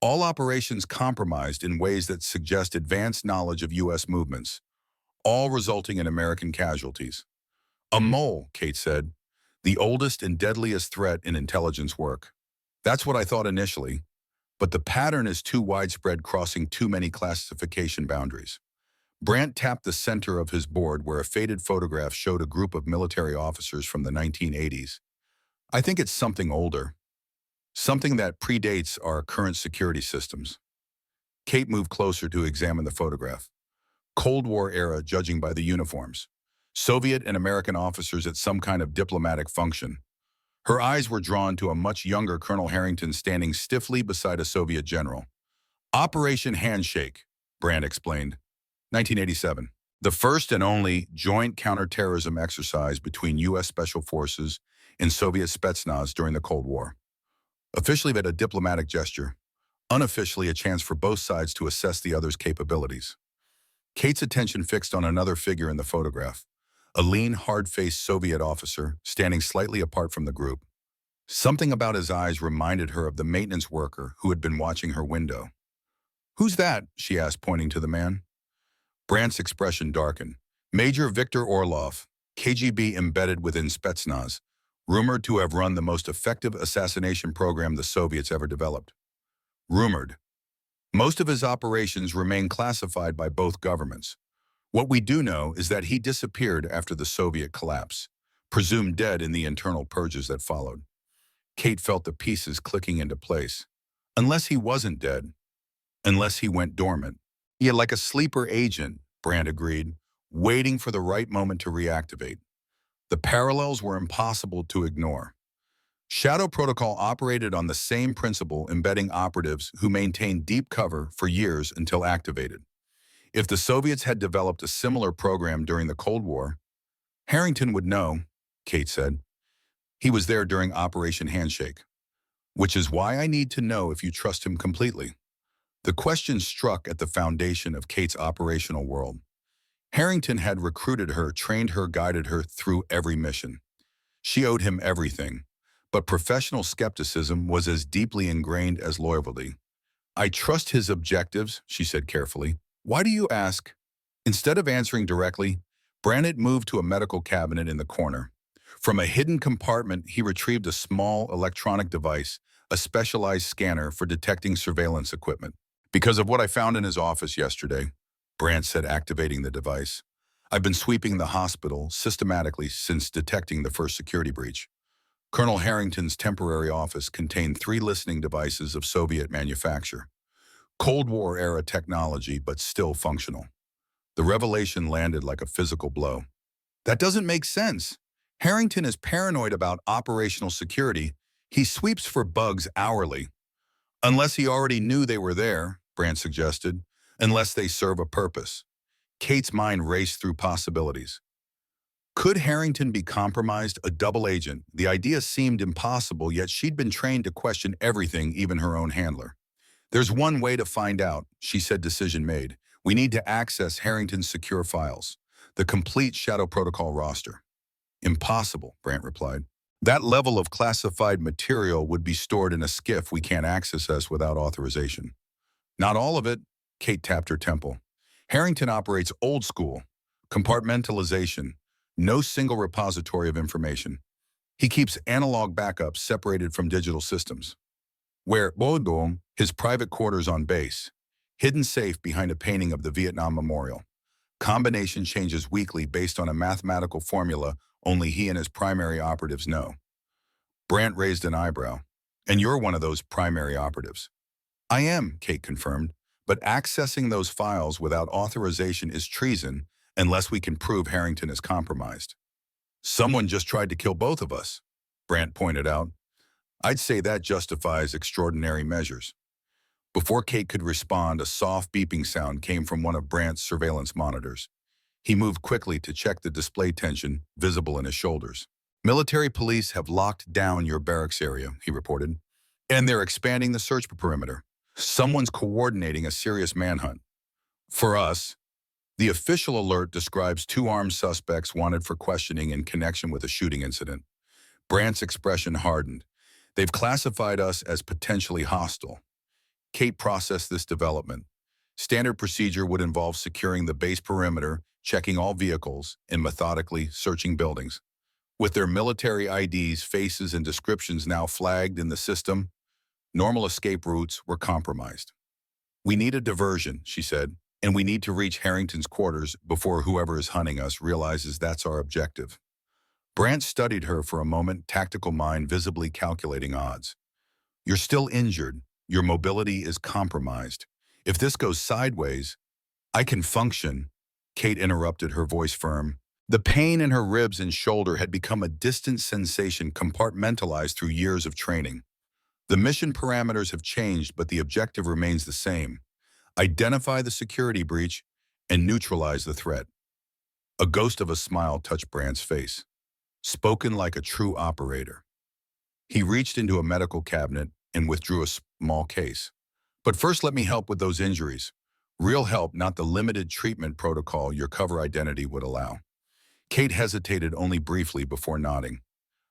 A: All operations compromised in ways that suggest advanced knowledge of U.S. movements, all resulting in American casualties. "A mole," Kate said, "the oldest and deadliest threat in intelligence work." "That's what I thought initially, but the pattern is too widespread, crossing too many classification boundaries." Brandt tapped the center of his board where a faded photograph showed a group of military officers from the 1980s. "I think it's something older. Something that predates our current security systems." Kate moved closer to examine the photograph. Cold War era, judging by the uniforms. Soviet and American officers at some kind of diplomatic function. Her eyes were drawn to a much younger Colonel Harrington standing stiffly beside a Soviet general. "Operation Handshake," Brandt explained. 1987. The first and only joint counterterrorism exercise between U.S. Special Forces and Soviet Spetsnaz during the Cold War. Officially, that a diplomatic gesture, unofficially a chance for both sides to assess the other's capabilities. Kate's attention fixed on another figure in the photograph, a lean, hard-faced Soviet officer standing slightly apart from the group. Something about his eyes reminded her of the maintenance worker who had been watching her window. "Who's that?" she asked, pointing to the man. Brandt's expression darkened. Major Viktor Orlov, KGB embedded within Spetsnaz, rumored to have run the most effective assassination program the Soviets ever developed. Rumored. Most of his operations remain classified by both governments. What we do know is that he disappeared after the Soviet collapse, presumed dead in the internal purges that followed. Kate felt the pieces clicking into place. Unless he wasn't dead, unless he went dormant. Yeah, like a sleeper agent, Brandt agreed, waiting for the right moment to reactivate. The parallels were impossible to ignore. Shadow Protocol operated on the same principle, embedding operatives who maintained deep cover for years until activated. If the Soviets had developed a similar program during the Cold War, Harrington would know, Kate said. He was there during Operation Handshake. Which is why I need to know if you trust him completely. The question struck at the foundation of Kate's operational world. Harrington had recruited her, trained her, guided her through every mission. She owed him everything, but professional skepticism was as deeply ingrained as loyalty. "I trust his objectives," she said carefully. "Why do you ask?" Instead of answering directly, Brandt moved to a medical cabinet in the corner. From a hidden compartment, he retrieved a small electronic device, a specialized scanner for detecting surveillance equipment. "Because of what I found in his office yesterday," Brandt said, activating the device. "I've been sweeping the hospital systematically since detecting the first security breach." Colonel Harrington's temporary office contained 3 listening devices of Soviet manufacture. Cold War-era technology, but still functional. The revelation landed like a physical blow. "That doesn't make sense. Harrington is paranoid about operational security. He sweeps for bugs hourly." "Unless he already knew they were there," Brandt suggested. "Unless they serve a purpose." Kate's mind raced through possibilities. Could Harrington be compromised, a double agent? The idea seemed impossible, yet she'd been trained to question everything, even her own handler. "There's one way to find out," she said, decision made. "We need to access Harrington's secure files. The complete Shadow Protocol roster." "Impossible," Brandt replied. "That level of classified material would be stored in a SCIF we can't access without authorization." "Not all of it," Kate tapped her temple. "Harrington operates old school, compartmentalization, no single repository of information. He keeps analog backups separated from digital systems. Where Bodom, his private quarters on base, hidden safe behind a painting of the Vietnam Memorial. Combination changes weekly based on a mathematical formula only he and his primary operatives know." Brandt raised an eyebrow. "And you're one of those primary operatives." "I am," Kate confirmed, "but accessing those files without authorization is treason unless we can prove Harrington is compromised." "Someone just tried to kill both of us," Brandt pointed out. "I'd say that justifies extraordinary measures." Before Kate could respond, a soft beeping sound came from one of Brandt's surveillance monitors. He moved quickly to check the display tension visible in his shoulders. "Military police have locked down your barracks area," he reported, "and they're expanding the search perimeter. Someone's coordinating a serious manhunt. For us, the official alert describes 2 armed suspects wanted for questioning in connection with a shooting incident." Brandt's expression hardened. "They've classified us as potentially hostile." Kate processed this development. Standard procedure would involve securing the base perimeter, checking all vehicles, and methodically searching buildings. With their military IDs, faces, and descriptions now flagged in the system, normal escape routes were compromised. "We need a diversion," she said, "and we need to reach Harrington's quarters before whoever is hunting us realizes that's our objective." Brandt studied her for a moment, tactical mind visibly calculating odds. "You're still injured. Your mobility is compromised. If this goes sideways, I can function." Kate interrupted, her voice firm. The pain in her ribs and shoulder had become a distant sensation compartmentalized through years of training. "The mission parameters have changed, but the objective remains the same. Identify the security breach and neutralize the threat." A ghost of a smile touched Brandt's face. Spoken like a true operator. He reached into a medical cabinet and withdrew a small case. But first, let me help with those injuries. Real help, not the limited treatment protocol your cover identity would allow. Kate hesitated only briefly before nodding.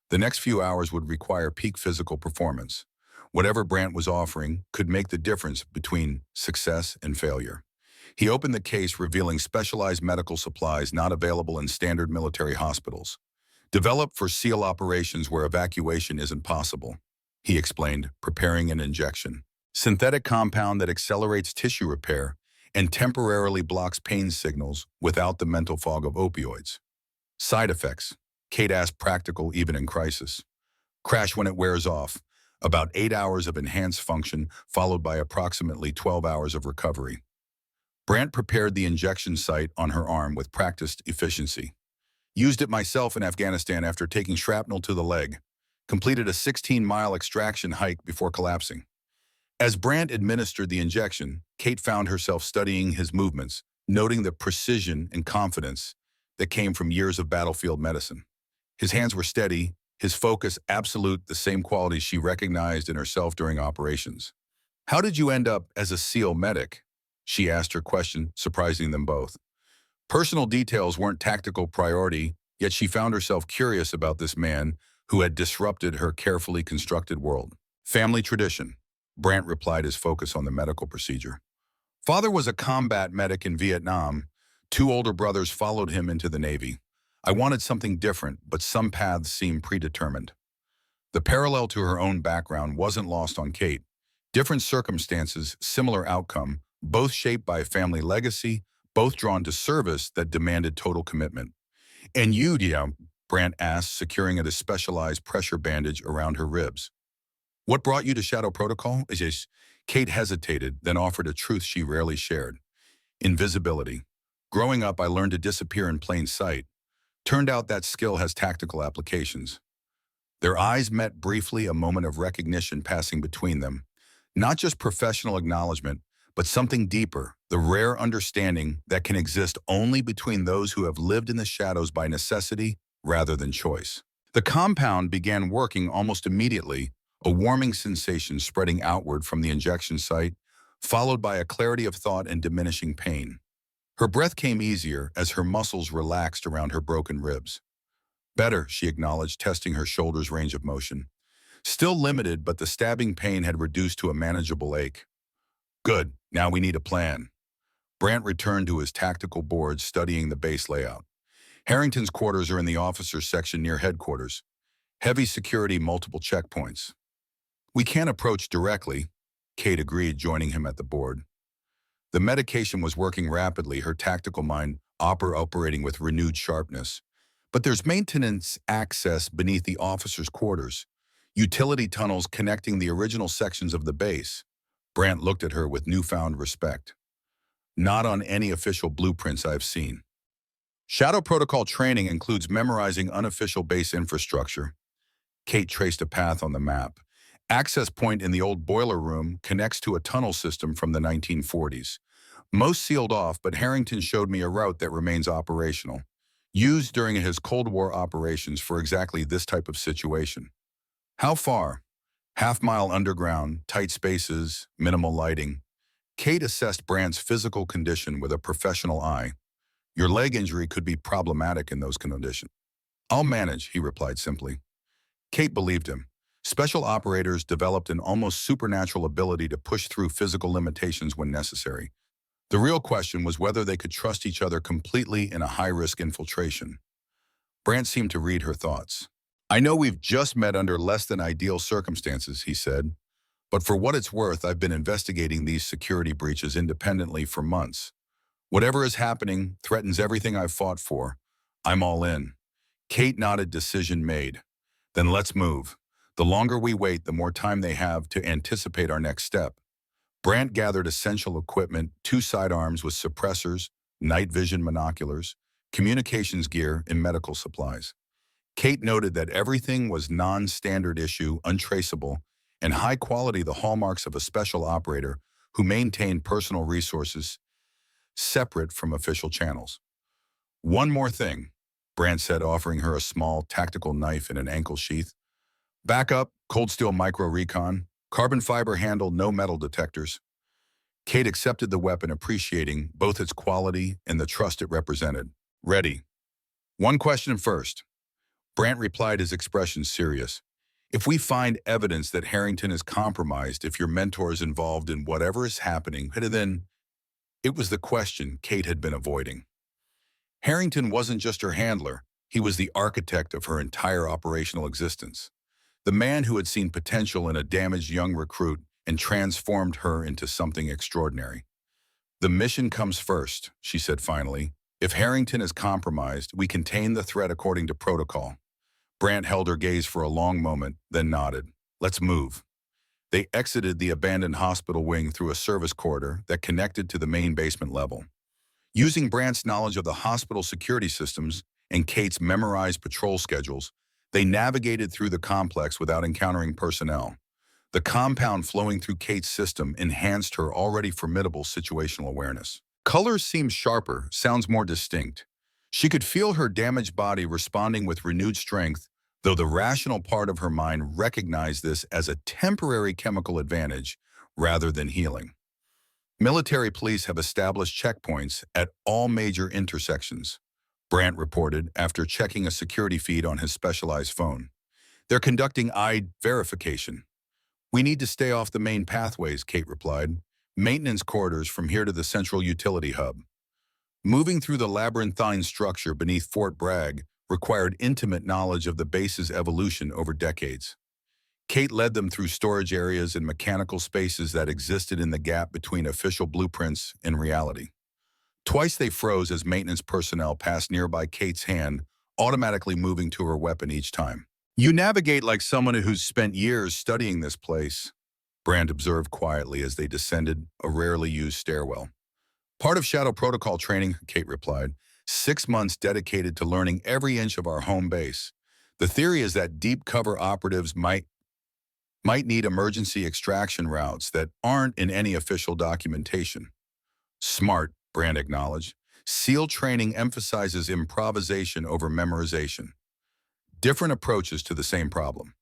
A: The next few hours would require peak physical performance. Whatever Brandt was offering could make the difference between success and failure. He opened the case, revealing specialized medical supplies not available in standard military hospitals. Developed for SEAL operations where evacuation isn't possible, he explained, preparing an injection. Synthetic compound that accelerates tissue repair and temporarily blocks pain signals without the mental fog of opioids. Side effects. Kate asked, practical even in crisis. Crash when it wears off. About 8 hours of enhanced function followed by approximately 12 hours of recovery. Brandt prepared the injection site on her arm with practiced efficiency. Used it myself in Afghanistan after taking shrapnel to the leg. Completed a 16-mile extraction hike before collapsing. As Brandt administered the injection, Kate found herself studying his movements, noting the precision and confidence that came from years of battlefield medicine. His hands were steady, his focus absolute, the same qualities she recognized in herself during operations. "How did you end up as a SEAL medic?" she asked her question, surprising them both. Personal details weren't tactical priority, yet she found herself curious about this man who had disrupted her carefully constructed world. "Family tradition," Brandt replied, his focus on the medical procedure. "Father was a combat medic in Vietnam. 2 older brothers followed him into the Navy. I wanted something different, but some paths seemed predetermined." The parallel to her own background wasn't lost on Kate. Different circumstances, similar outcome, both shaped by family legacy, both drawn to service that demanded total commitment. "And you, dear?" Brandt asked, securing a specialized pressure bandage around her ribs. "What brought you to Shadow Protocol?" Kate hesitated, then offered a truth she rarely shared. "Invisibility. Growing up, I learned to disappear in plain sight. Turned out that skill has tactical applications." Their eyes met briefly, a moment of recognition passing between them. Not just professional acknowledgement, but something deeper, the rare understanding that can exist only between those who have lived in the shadows by necessity rather than choice. The compound began working almost immediately, a warming sensation spreading outward from the injection site, followed by a clarity of thought and diminishing pain. Her breath came easier as her muscles relaxed around her broken ribs. "Better," she acknowledged, testing her shoulders' range of motion. Still limited, but the stabbing pain had reduced to a manageable ache. "Good, now we need a plan." Brandt returned to his tactical board, studying the base layout. Harrington's quarters are in the officers' section near headquarters. Heavy security, multiple checkpoints. "We can't approach directly," Kate agreed, joining him at the board. The medication was working rapidly, her tactical mind operating with renewed sharpness. "But there's maintenance access beneath the officers' quarters. Utility tunnels connecting the original sections of the base." Brandt looked at her with newfound respect. "Not on any official blueprints I've seen." "Shadow Protocol training includes memorizing unofficial base infrastructure." Kate traced a path on the map. "Access point in the old boiler room connects to a tunnel system from the 1940s. Most sealed off, but Harrington showed me a route that remains operational. Used during his Cold War operations for exactly this type of situation." "How far?" "Half-mile underground, tight spaces, minimal lighting." Kate assessed Brandt's physical condition with a professional eye. "Your leg injury could be problematic in those conditions." "I'll manage," he replied simply. Kate believed him. Special operators developed an almost supernatural ability to push through physical limitations when necessary. The real question was whether they could trust each other completely in a high-risk infiltration. Brandt seemed to read her thoughts. "I know we've just met under less than ideal circumstances," he said, "but for what it's worth, I've been investigating these security breaches independently for months. Whatever is happening threatens everything I've fought for. I'm all in." Kate nodded, decision made. "Then let's move. The longer we wait, the more time they have to anticipate our next step." Brandt gathered essential equipment, 2 sidearms with suppressors, night vision binoculars, communications gear, and medical supplies. Kate noted that everything was non-standard issue, untraceable, and high quality, the hallmarks of a special operator who maintained personal resources separate from official channels. "One more thing," Brandt said, offering her a small tactical knife in an ankle sheath. "Backup, cold steel micro recon. Carbon fiber handle, no metal detectors. Kate accepted the weapon, appreciating both its quality and the trust it represented. Ready. One question first. Brant replied, his expression serious. If we find evidence that Harrington is compromised, if your mentor is involved in whatever is happening, then it was the question Kate had been avoiding. Harrington wasn't just her handler. He was the architect of her entire operational existence. The man who had seen potential in a damaged young recruit and transformed her into something extraordinary. The mission comes first, she said finally. If Harrington is compromised, we contain the threat according to protocol. Brant held her gaze for a long moment, then nodded. Let's move. They exited the abandoned hospital wing through a service corridor that connected to the main basement level. Using Brant's knowledge of the hospital security systems and Kate's memorized patrol schedules, they navigated through the complex without encountering personnel. The compound flowing through Kate's system enhanced her already formidable situational awareness. Colors seemed sharper, sounds more distinct. She could feel her damaged body responding with renewed strength, though the rational part of her mind recognized this as a temporary chemical advantage rather than healing. Military police have established checkpoints at all major intersections, Brant reported after checking a security feed on his specialized phone. They're conducting eye verification. We need to stay off the main pathways, Kate replied. Maintenance corridors from here to the central utility hub. Moving through the labyrinthine structure beneath Fort Bragg required intimate knowledge of the base's evolution over decades. Kate led them through storage areas and mechanical spaces that existed in the gap between official blueprints and reality. Twice they froze as maintenance personnel passed nearby Kate's hand, automatically moving to her weapon each time. You navigate like someone who's spent years studying this place, Brand observed quietly as they descended a rarely used stairwell. Part of Shadow Protocol training, Kate replied. 6 months dedicated to learning every inch of our home base. The theory is that deep cover operatives might need emergency extraction routes that aren't in any official documentation. Smart, Brand acknowledged. SEAL training emphasizes improvisation over memorization. Different approaches to the same problem.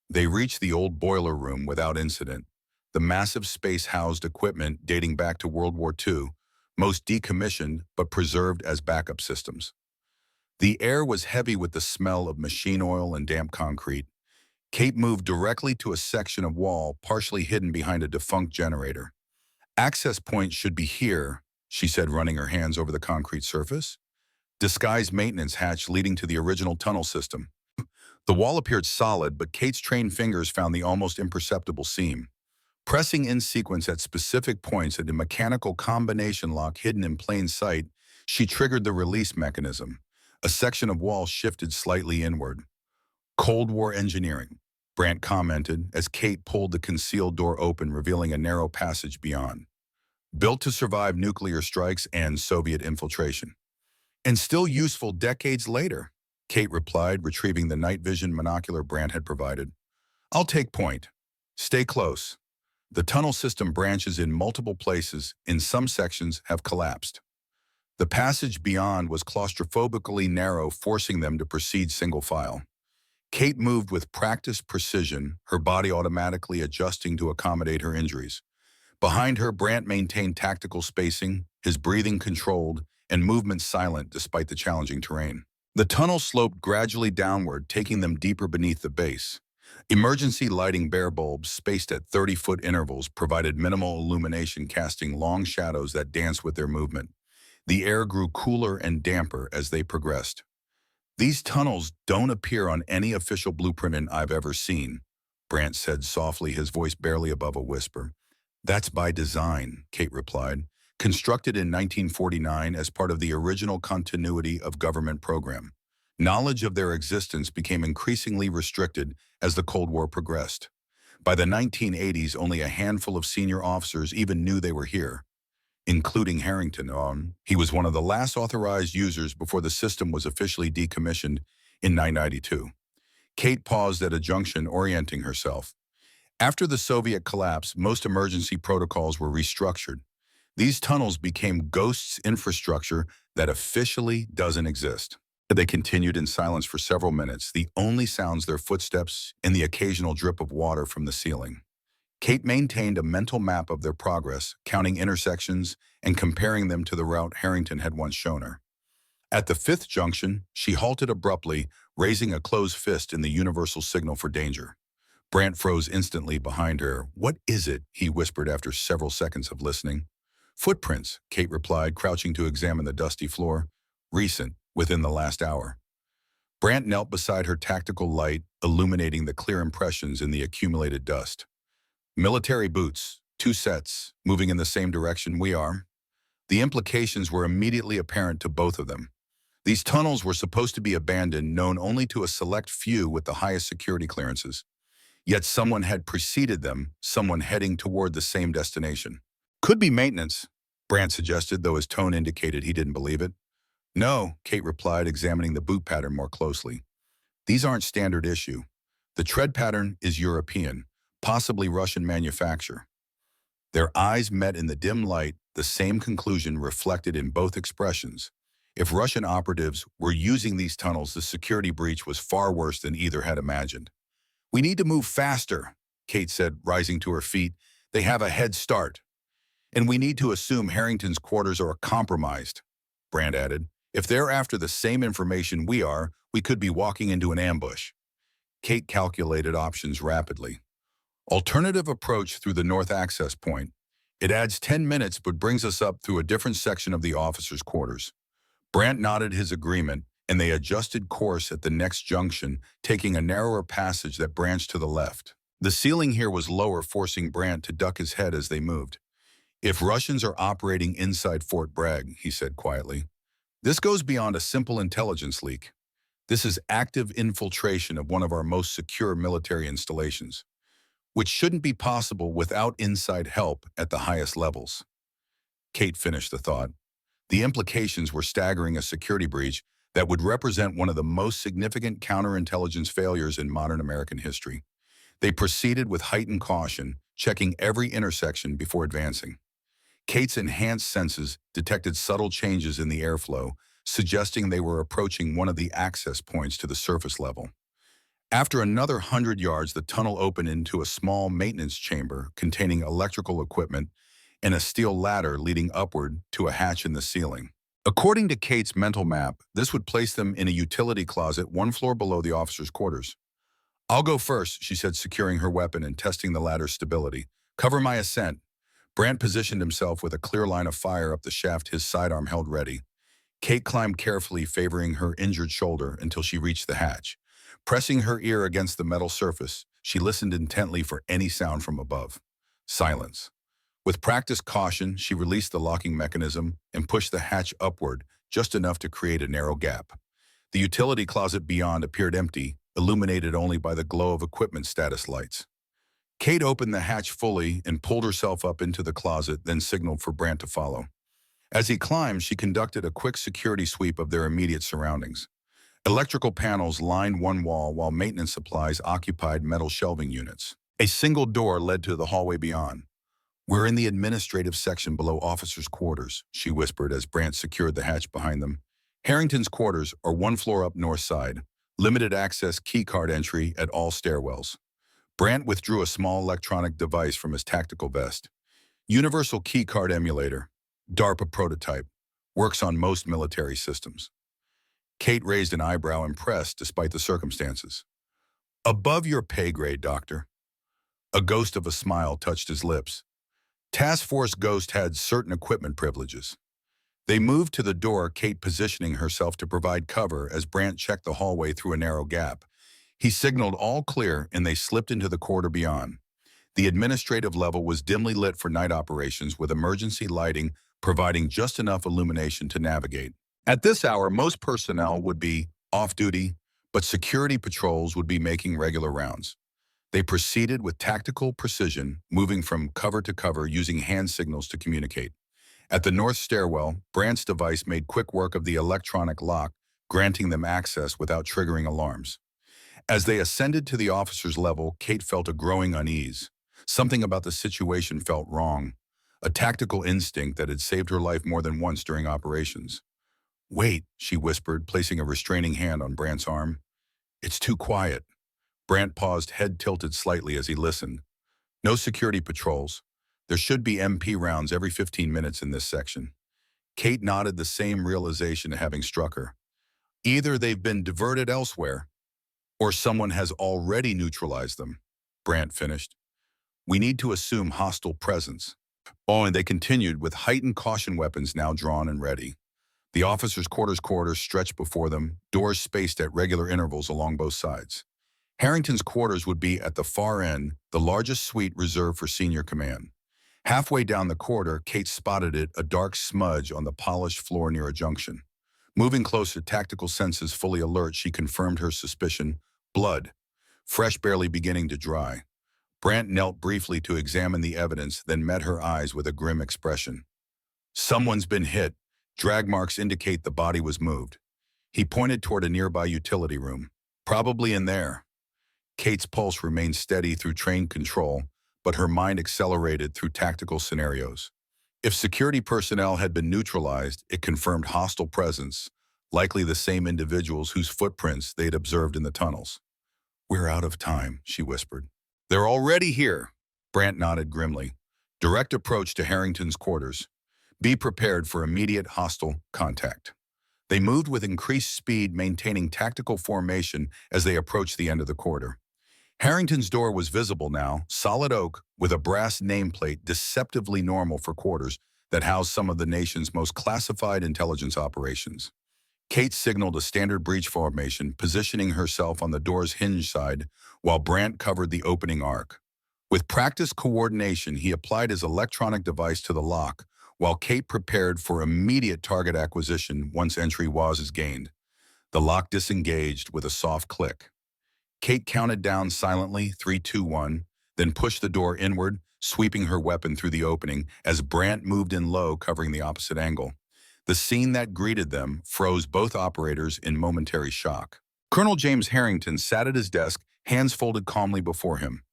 A: They reached the old boiler room without incident. The massive space housed equipment dating back to World War II, most decommissioned but preserved as backup systems. The air was heavy with the smell of machine oil and damp concrete. Kate moved directly to a section of wall partially hidden behind a defunct generator. Access point should be here, she said, running her hands over the concrete surface. Disguised maintenance hatch leading to the original tunnel system. The wall appeared solid, but Kate's trained fingers found the almost imperceptible seam. Pressing in sequence at specific points at a mechanical combination lock hidden in plain sight, she triggered the release mechanism. A section of wall shifted slightly inward. Cold War engineering, Brant commented as Kate pulled the concealed door open, revealing a narrow passage beyond. Built to survive nuclear strikes and Soviet infiltration. And still useful decades later, Kate replied, retrieving the night vision monocular Brant had provided. I'll take point. Stay close. The tunnel system branches in multiple places, in some sections have collapsed. The passage beyond was claustrophobically narrow, forcing them to proceed single file. Kate moved with practiced precision, her body automatically adjusting to accommodate her injuries. Behind her, Brant maintained tactical spacing, his breathing controlled, and movement silent despite the challenging terrain. The tunnel sloped gradually downward, taking them deeper beneath the base. Emergency lighting bare bulbs spaced at 30-foot intervals provided minimal illumination, casting long shadows that danced with their movement. The air grew cooler and damper as they progressed. These tunnels don't appear on any official blueprint I've ever seen, Brant said softly, his voice barely above a whisper. That's by design, Kate replied. Constructed in 1949 as part of the original continuity of government program. Knowledge of their existence became increasingly restricted as the Cold War progressed. By the 1980s, only a handful of senior officers even knew they were here, including Harrington. He was one of the last authorized users before the system was officially decommissioned in 1992. Kate paused at a junction, orienting herself. After the Soviet collapse, most emergency protocols were restructured. These tunnels became ghosts infrastructure that officially doesn't exist. They continued in silence for several minutes, the only sounds their footsteps and the occasional drip of water from the ceiling. Kate maintained a mental map of their progress, counting intersections and comparing them to the route Harrington had once shown her. At the fifth junction, she halted abruptly, raising a closed fist in the universal signal for danger. Brant froze instantly behind her. "What is it?" he whispered after several seconds of listening. "Footprints," Kate replied, crouching to examine the dusty floor. "Recent, within the last hour." Brant knelt beside her tactical light, illuminating the clear impressions in the accumulated dust. "Military boots, 2 sets, moving in the same direction we are." The implications were immediately apparent to both of them. These tunnels were supposed to be abandoned, known only to a select few with the highest security clearances. Yet someone had preceded them, someone heading toward the same destination. "Could be maintenance," Brant suggested, though his tone indicated he didn't believe it. "No," Kate replied, examining the boot pattern more closely. "These aren't standard issue. The tread pattern is European, possibly Russian manufacture." Their eyes met in the dim light, the same conclusion reflected in both expressions. If Russian operatives were using these tunnels, the security breach was far worse than either had imagined. "We need to move faster," Kate said, rising to her feet. "They have a head start. And we need to assume Harrington's quarters are compromised," Brand added. "If they're after the same information we are, we could be walking into an ambush." Kate calculated options rapidly. "Alternative approach through the north access point. It adds 10 minutes but brings us up through a different section of the officers' quarters." Brant nodded his agreement, and they adjusted course at the next junction, taking a narrower passage that branched to the left. The ceiling here was lower, forcing Brant to duck his head as they moved. "If Russians are operating inside Fort Bragg," he said quietly, "this goes beyond a simple intelligence leak. This is active infiltration of one of our most secure military installations, which shouldn't be possible without inside help at the highest levels." Kate finished the thought. The implications were staggering: a security breach that would represent one of the most significant counterintelligence failures in modern American history. They proceeded with heightened caution, checking every intersection before advancing. Kate's enhanced senses detected subtle changes in the airflow, suggesting they were approaching one of the access points to the surface level. After another 100 yards, the tunnel opened into a small maintenance chamber containing electrical equipment and a steel ladder leading upward to a hatch in the ceiling. According to Kate's mental map, this would place them in a utility closet 1 floor below the officers' quarters. "I'll go first," she said, securing her weapon and testing the ladder's stability. "Cover my ascent." Brant positioned himself with a clear line of fire up the shaft, his sidearm held ready. Kate climbed carefully, favoring her injured shoulder until she reached the hatch. Pressing her ear against the metal surface, she listened intently for any sound from above. Silence. With practiced caution, she released the locking mechanism and pushed the hatch upward, just enough to create a narrow gap. The utility closet beyond appeared empty, illuminated only by the glow of equipment status lights. Kate opened the hatch fully and pulled herself up into the closet, then signaled for Brant to follow. As he climbed, she conducted a quick security sweep of their immediate surroundings. Electrical panels lined one wall while maintenance supplies occupied metal shelving units. A single door led to the hallway beyond. "We're in the administrative section below officers' quarters," she whispered as Brant secured the hatch behind them. "Harrington's quarters are 1 floor up north side. Limited access keycard entry at all stairwells." Brant withdrew a small electronic device from his tactical vest. "Universal keycard emulator. DARPA prototype. Works on most military systems." Kate raised an eyebrow, impressed despite the circumstances. "Above your pay grade, Doctor." A ghost of a smile touched his lips. Task Force Ghost had certain equipment privileges. They moved to the door, Kate positioning herself to provide cover as Brant checked the hallway through a narrow gap. He signaled all clear and they slipped into the corridor beyond. The administrative level was dimly lit for night operations, with emergency lighting providing just enough illumination to navigate. At this hour, most personnel would be off-duty, but security patrols would be making regular rounds. They proceeded with tactical precision, moving from cover to cover using hand signals to communicate. At the north stairwell, Brant's device made quick work of the electronic lock, granting them access without triggering alarms. As they ascended to the officers' level, Kate felt a growing unease. Something about the situation felt wrong, a tactical instinct that had saved her life more than once during operations. "Wait," she whispered, placing a restraining hand on Brant's arm. "It's too quiet." Brant paused, head tilted slightly as he listened. No security patrols. There should be MP rounds every 15 minutes in this section. Kate nodded, the same realization having struck her. Either they've been diverted elsewhere, or someone has already neutralized them, Brandt finished. We need to assume hostile presence. Oh, and they continued with heightened caution, weapons now drawn and ready. The officers' quarters stretched before them, doors spaced at regular intervals along both sides. Harrington's quarters would be at the far end, the largest suite reserved for senior command. Halfway down the corridor, Kate spotted it, a dark smudge on the polished floor near a junction. Moving closer, tactical senses fully alert, she confirmed her suspicion. Blood, fresh, barely beginning to dry. Brandt knelt briefly to examine the evidence, then met her eyes with a grim expression. Someone's been hit. Drag marks indicate the body was moved. He pointed toward a nearby utility room. Probably in there. Kate's pulse remained steady through trained control, but her mind accelerated through tactical scenarios. If security personnel had been neutralized, it confirmed hostile presence, likely the same individuals whose footprints they'd observed in the tunnels. We're out of time, she whispered. They're already here, Brandt nodded grimly. Direct approach to Harrington's quarters. Be prepared for immediate hostile contact. They moved with increased speed, maintaining tactical formation as they approached the end of the corridor. Harrington's door was visible now, solid oak, with a brass nameplate deceptively normal for quarters that housed some of the nation's most classified intelligence operations. Kate signaled a standard breach formation, positioning herself on the door's hinge side while Brandt covered the opening arc. With practiced coordination, he applied his electronic device to the lock, while Kate prepared for immediate target acquisition once entry was gained. The lock disengaged with a soft click. Kate counted down silently, 3, 2, 1, then pushed the door inward, sweeping her weapon through the opening as Brandt moved in low, covering the opposite angle. The scene that greeted them froze both operators in momentary shock. Colonel James Harrington sat at his desk, hands folded calmly before him.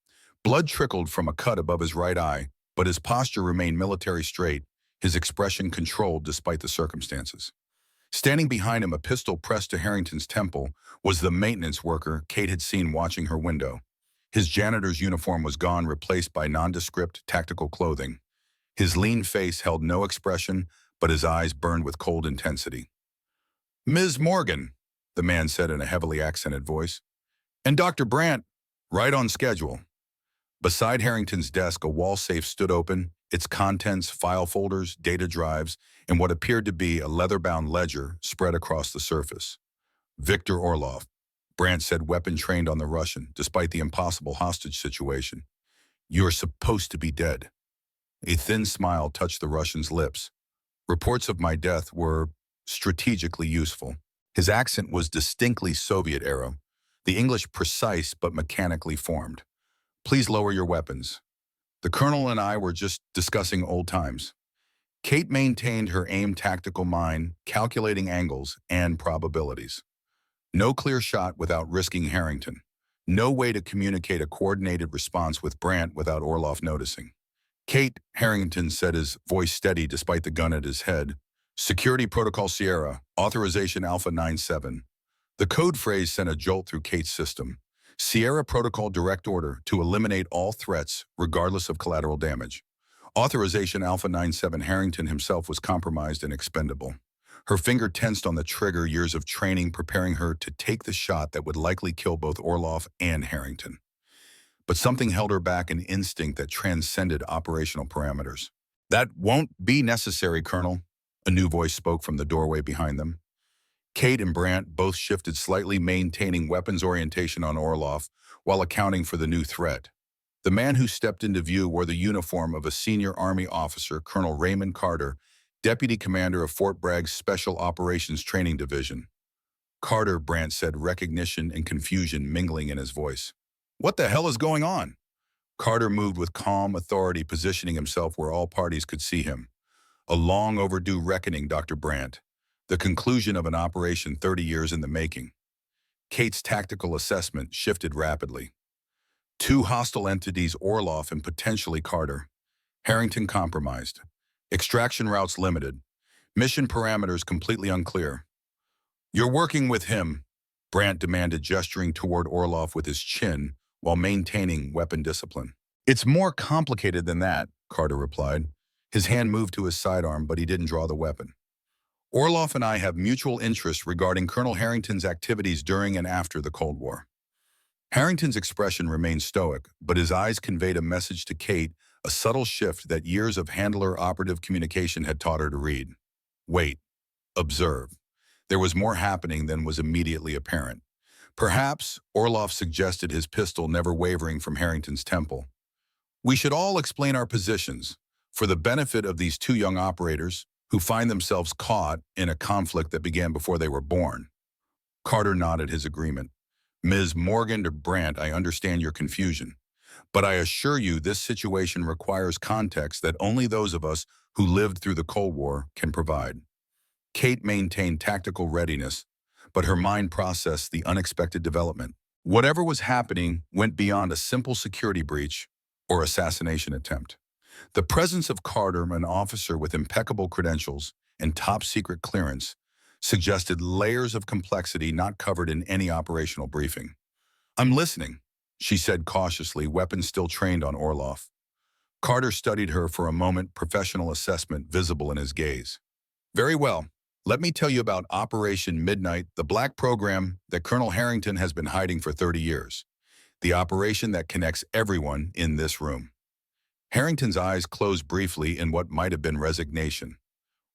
A: Blood trickled from a cut above his right eye, but his posture remained military straight, his expression controlled despite the circumstances. Standing behind him, a pistol pressed to Harrington's temple, was the maintenance worker Kate had seen watching her window. His janitor's uniform was gone, replaced by nondescript tactical clothing. His lean face held no expression, but his eyes burned with cold intensity. "Ms. Morgan," the man said in a heavily accented voice. "And Dr. Brandt, right on schedule." Beside Harrington's desk, a wall safe stood open, its contents, file folders, data drives, and what appeared to be a leather-bound ledger spread across the surface. "Victor Orlov," Brandt said, weapon trained on the Russian, despite the impossible hostage situation. "You're supposed to be dead." A thin smile touched the Russian's lips. "Reports of my death were strategically useful." His accent was distinctly Soviet era, the English precise but mechanically formed. "Please lower your weapons. The colonel and I were just discussing old times." Kate maintained her aim tactical mind, calculating angles and probabilities. No clear shot without risking Harrington. No way to communicate a coordinated response with Brandt without Orlov noticing. "Kate," Harrington said, his voice steady despite the gun at his head. "Security Protocol Sierra, Authorization Alpha 97. The code phrase sent a jolt through Kate's system. Sierra Protocol Direct Order to eliminate all threats, regardless of collateral damage. Authorization Alpha 97. Harrington himself was compromised and expendable. Her finger tensed on the trigger, years of training preparing her to take the shot that would likely kill both Orlov and Harrington. But something held her back, an instinct that transcended operational parameters. "That won't be necessary, Colonel," a new voice spoke from the doorway behind them. Kate and Brandt both shifted slightly, maintaining weapons orientation on Orlov while accounting for the new threat. The man who stepped into view wore the uniform of a senior Army officer, Colonel Raymond Carter, Deputy Commander of Fort Bragg's Special Operations Training Division. "Carter," Brandt said, recognition and confusion mingling in his voice. "What the hell is going on?" Carter moved with calm authority, positioning himself where all parties could see him. "A long overdue reckoning, Dr. Brandt. The conclusion of an operation 30 years in the making." Kate's tactical assessment shifted rapidly. Two hostile entities, Orlov and potentially Carter. Harrington compromised. Extraction routes limited. Mission parameters completely unclear. "You're working with him," Brandt demanded, gesturing toward Orlov with his chin while maintaining weapon discipline. It's more complicated than that, Carter replied. His hand moved to his sidearm, but he didn't draw the weapon. Orloff and I have mutual interest regarding Colonel Harrington's activities during and after the Cold War. Harrington's expression remained stoic, but his eyes conveyed a message to Kate, a subtle shift that years of handler-operative communication had taught her to read. Wait. Observe. There was more happening than was immediately apparent. Perhaps, Orloff suggested, his pistol never wavering from Harrington's temple. We should all explain our positions, for the benefit of these two young operators who find themselves caught in a conflict that began before they were born. Carter nodded his agreement. Ms. Morgan de Brandt, I understand your confusion, but I assure you this situation requires context that only those of us who lived through the Cold War can provide. Kate maintained tactical readiness, but her mind processed the unexpected development. Whatever was happening went beyond a simple security breach or assassination attempt. The presence of Carter, an officer with impeccable credentials and top-secret clearance, suggested layers of complexity not covered in any operational briefing. I'm listening, she said cautiously, weapons still trained on Orloff. Carter studied her for a moment, professional assessment visible in his gaze. Very well. Let me tell you about Operation Midnight, the black program that Colonel Harrington has been hiding for 30 years. The operation that connects everyone in this room. Harrington's eyes closed briefly in what might have been resignation.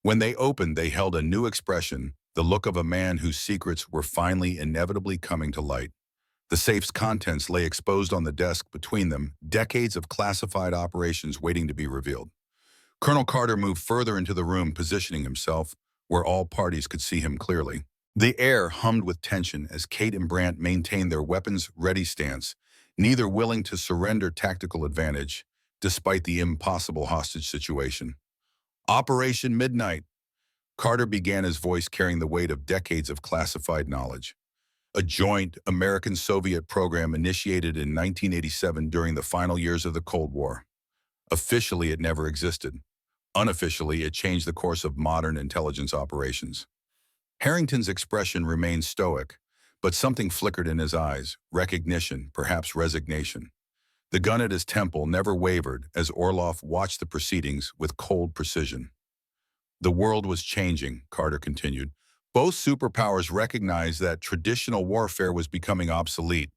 A: When they opened, they held a new expression, the look of a man whose secrets were finally inevitably coming to light. The safe's contents lay exposed on the desk between them, decades of classified operations waiting to be revealed. Colonel Carter moved further into the room, positioning himself where all parties could see him clearly. The air hummed with tension as Kate and Brandt maintained their weapons-ready stance, neither willing to surrender tactical advantage, despite the impossible hostage situation. Operation Midnight. Carter began, his voice carrying the weight of decades of classified knowledge. A joint American-Soviet program initiated in 1987 during the final years of the Cold War. Officially, it never existed. Unofficially, it changed the course of modern intelligence operations. Harrington's expression remained stoic, but something flickered in his eyes, recognition, perhaps resignation. The gun at his temple never wavered as Orloff watched the proceedings with cold precision. The world was changing, Carter continued. Both superpowers recognized that traditional warfare was becoming obsolete.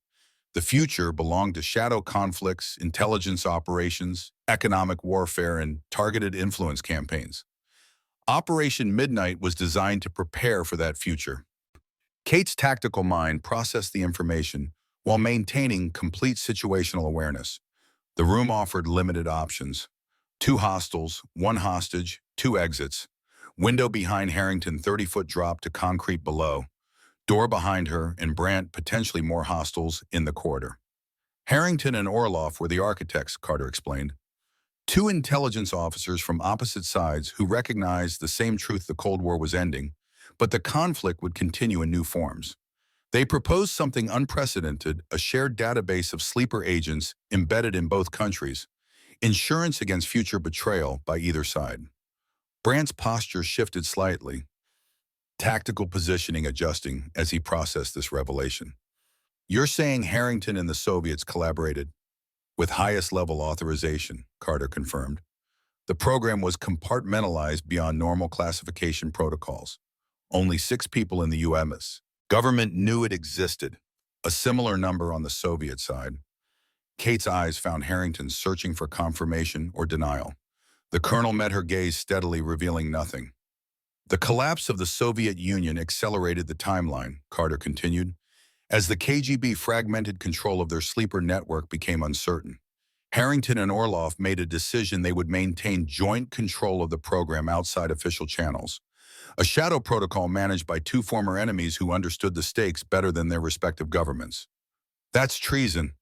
A: The future belonged to shadow conflicts, intelligence operations, economic warfare, and targeted influence campaigns. Operation Midnight was designed to prepare for that future. Kate's tactical mind processed the information while maintaining complete situational awareness. The room offered limited options. 2 hostiles, 1 hostage, 2 exits. Window behind Harrington, 30-foot drop to concrete below. Door behind her, and Brandt, potentially more hostiles in the corridor. Harrington and Orloff were the architects, Carter explained. 2 intelligence officers from opposite sides who recognized the same truth: the Cold War was ending, but the conflict would continue in new forms. They proposed something unprecedented, a shared database of sleeper agents embedded in both countries, insurance against future betrayal by either side. Brandt's posture shifted slightly, tactical positioning adjusting as he processed this revelation. You're saying Harrington and the Soviets collaborated? With highest level authorization, Carter confirmed. The program was compartmentalized beyond normal classification protocols. Only 6 people in the U.S. government knew it existed, a similar number on the Soviet side. Kate's eyes found Harrington searching for confirmation or denial. The colonel met her gaze steadily, revealing nothing. The collapse of the Soviet Union accelerated the timeline, Carter continued, as the KGB fragmented control of their sleeper network became uncertain. Harrington and Orloff made a decision: they would maintain joint control of the program outside official channels. A shadow protocol managed by 2 former enemies who understood the stakes better than their respective governments. That's treason,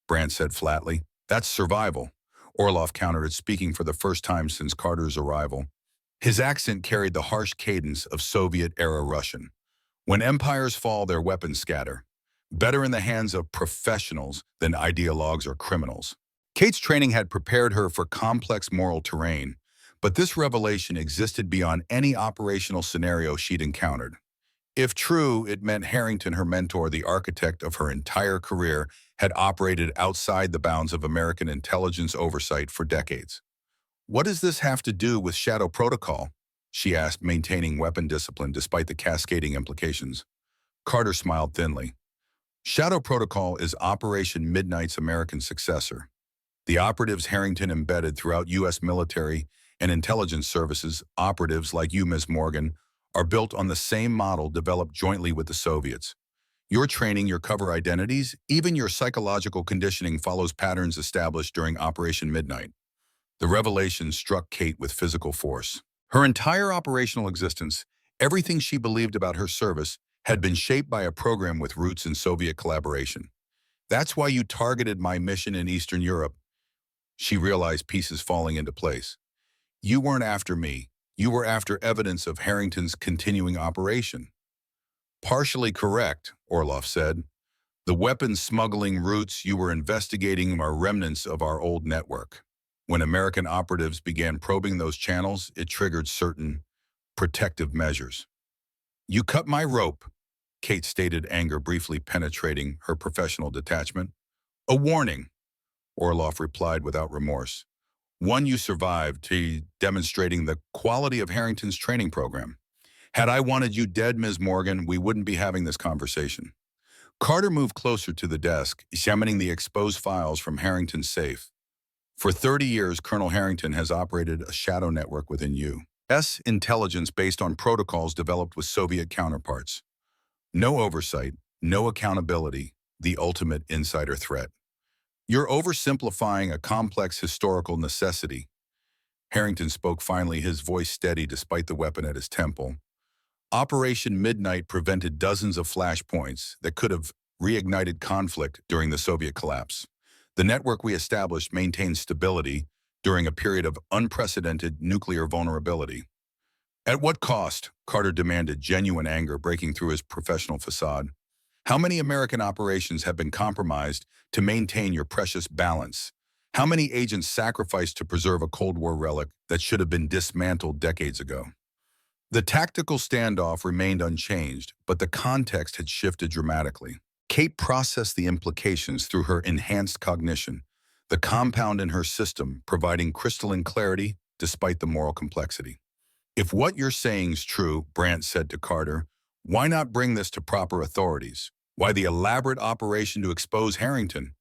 A: Brandt said flatly. That's survival, Orloff countered, speaking for the first time since Carter's arrival. His accent carried the harsh cadence of Soviet-era Russian. When empires fall, their weapons scatter. Better in the hands of professionals than ideologues or criminals. Kate's training had prepared her for complex moral terrain, but this revelation existed beyond any operational scenario she'd encountered. If true, it meant Harrington, her mentor, the architect of her entire career, had operated outside the bounds of American intelligence oversight for decades. "What does this have to do with Shadow Protocol?" she asked, maintaining weapon discipline despite the cascading implications. Carter smiled thinly. "Shadow Protocol is Operation Midnight's American successor. The operatives Harrington embedded throughout U.S. military and intelligence services, operatives like you, Ms. Morgan, are built on the same model developed jointly with the Soviets. Your training, your cover identities, even your psychological conditioning follows patterns established during Operation Midnight." The revelation struck Kate with physical force. Her entire operational existence, everything she believed about her service, had been shaped by a program with roots in Soviet collaboration. "That's why you targeted my mission in Eastern Europe." She realized pieces falling into place. "You weren't after me. You were after evidence of Harrington's continuing operation." "Partially correct," Orloff said. "The weapons smuggling routes you were investigating are remnants of our old network. When American operatives began probing those channels, it triggered certain protective measures." "You cut my rope," Kate stated, anger briefly penetrating her professional detachment. "A warning," Orloff replied without remorse. "One you survived, demonstrating the quality of Harrington's training program. Had I wanted you dead, Ms. Morgan, we wouldn't be having this conversation." Carter moved closer to the desk, examining the exposed files from Harrington's safe. "For 30 years, Colonel Harrington has operated a shadow network within U.S. intelligence based on protocols developed with Soviet counterparts. No oversight, no accountability, the ultimate insider threat. You're oversimplifying a complex historical necessity." Harrington spoke finally, his voice steady despite the weapon at his temple. "Operation Midnight prevented dozens of flashpoints that could have reignited conflict during the Soviet collapse. The network we established maintained stability during a period of unprecedented nuclear vulnerability." "At what cost?" Carter demanded, genuine anger breaking through his professional facade. "How many American operations have been compromised to maintain your precious balance? How many agents sacrificed to preserve a Cold War relic that should have been dismantled decades ago?" The tactical standoff remained unchanged, but the context had shifted dramatically. Kate processed the implications through her enhanced cognition, the compound in her system providing crystalline clarity despite the moral complexity. "If what you're saying's true," Brandt said to Carter, "why not bring this to proper authorities? Why the elaborate operation to expose Harrington?"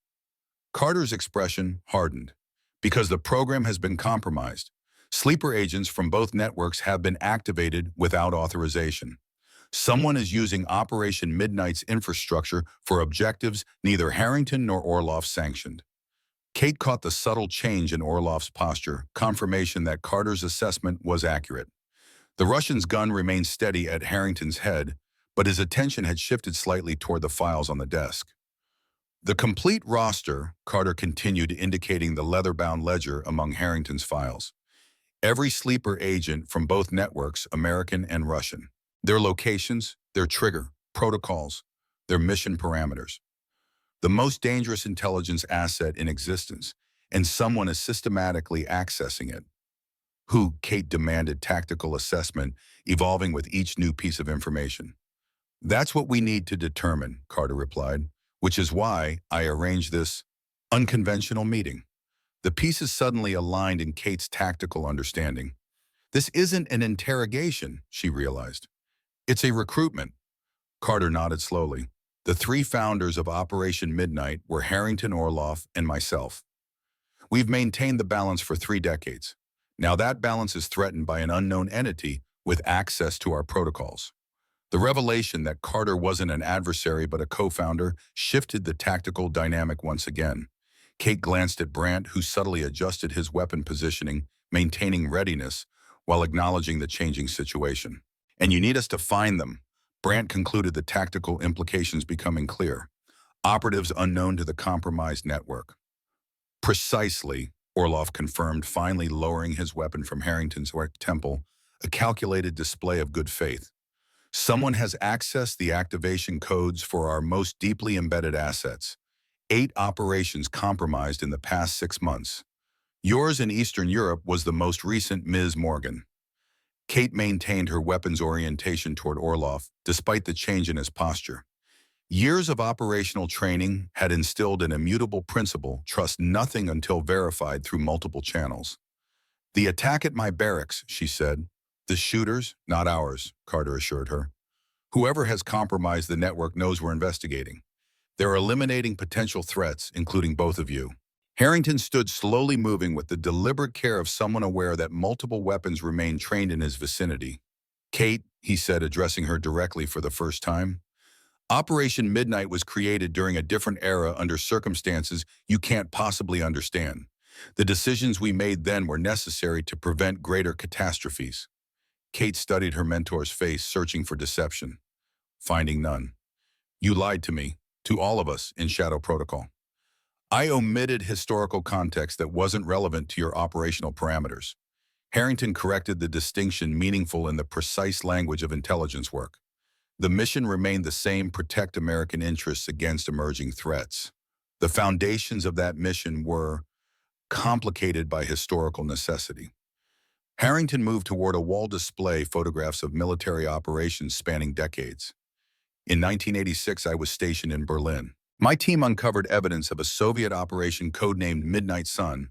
A: Carter's expression hardened. "Because the program has been compromised. Sleeper agents from both networks have been activated without authorization. Someone is using Operation Midnight's infrastructure for objectives neither Harrington nor Orloff sanctioned." Kate caught the subtle change in Orloff's posture, confirmation that Carter's assessment was accurate. The Russian's gun remained steady at Harrington's head, but his attention had shifted slightly toward the files on the desk. "The complete roster," Carter continued, indicating the leather-bound ledger among Harrington's files. "Every sleeper agent from both networks, American and Russian. Their locations, their trigger, protocols, their mission parameters. The most dangerous intelligence asset in existence, and someone is systematically accessing it." "Who?" Kate demanded, tactical assessment evolving with each new piece of information. "That's what we need to determine," Carter replied, "which is why I arranged this unconventional meeting." The pieces suddenly aligned in Kate's tactical understanding. "This isn't an interrogation," she realized. "It's a recruitment." Carter nodded slowly. "The three founders of Operation Midnight were Harrington, Orloff, and myself. We've maintained the balance for 3 decades. Now that balance is threatened by an unknown entity with access to our protocols." The revelation that Carter wasn't an adversary but a co-founder shifted the tactical dynamic once again. Kate glanced at Brandt, who subtly adjusted his weapon positioning, maintaining readiness while acknowledging the changing situation. "And you need us to find them," Brandt concluded, the tactical implications becoming clear. "Operatives unknown to the compromised network." "Precisely," Orloff confirmed, finally lowering his weapon from Harrington's temple, a calculated display of good faith. "Someone has accessed the activation codes for our most deeply embedded assets. 8 operations compromised in the past 6 months. Yours in Eastern Europe was the most recent, Ms. Morgan." Kate maintained her weapons orientation toward Orlov, despite the change in his posture. Years of operational training had instilled an immutable principle: trust nothing until verified through multiple channels. "The attack at my barracks," she said. "The shooters, not ours," Carter assured her. "Whoever has compromised the network knows we're investigating. They're eliminating potential threats, including both of you." Harrington stood slowly moving with the deliberate care of someone aware that multiple weapons remained trained in his vicinity. "Kate," he said, addressing her directly for the first time, "Operation Midnight was created during a different era under circumstances you can't possibly understand. The decisions we made then were necessary to prevent greater catastrophes." Kate studied her mentor's face, searching for deception, finding none. "You lied to me, to all of us in Shadow Protocol. I omitted historical context that wasn't relevant to your operational parameters." Harrington corrected the distinction meaningful in the precise language of intelligence work. "The mission remained the same: protect American interests against emerging threats. The foundations of that mission were complicated by historical necessity." Harrington moved toward a wall display photographs of military operations spanning decades. "In 1986, I was stationed in Berlin. My team uncovered evidence of a Soviet operation codenamed Midnight Sun,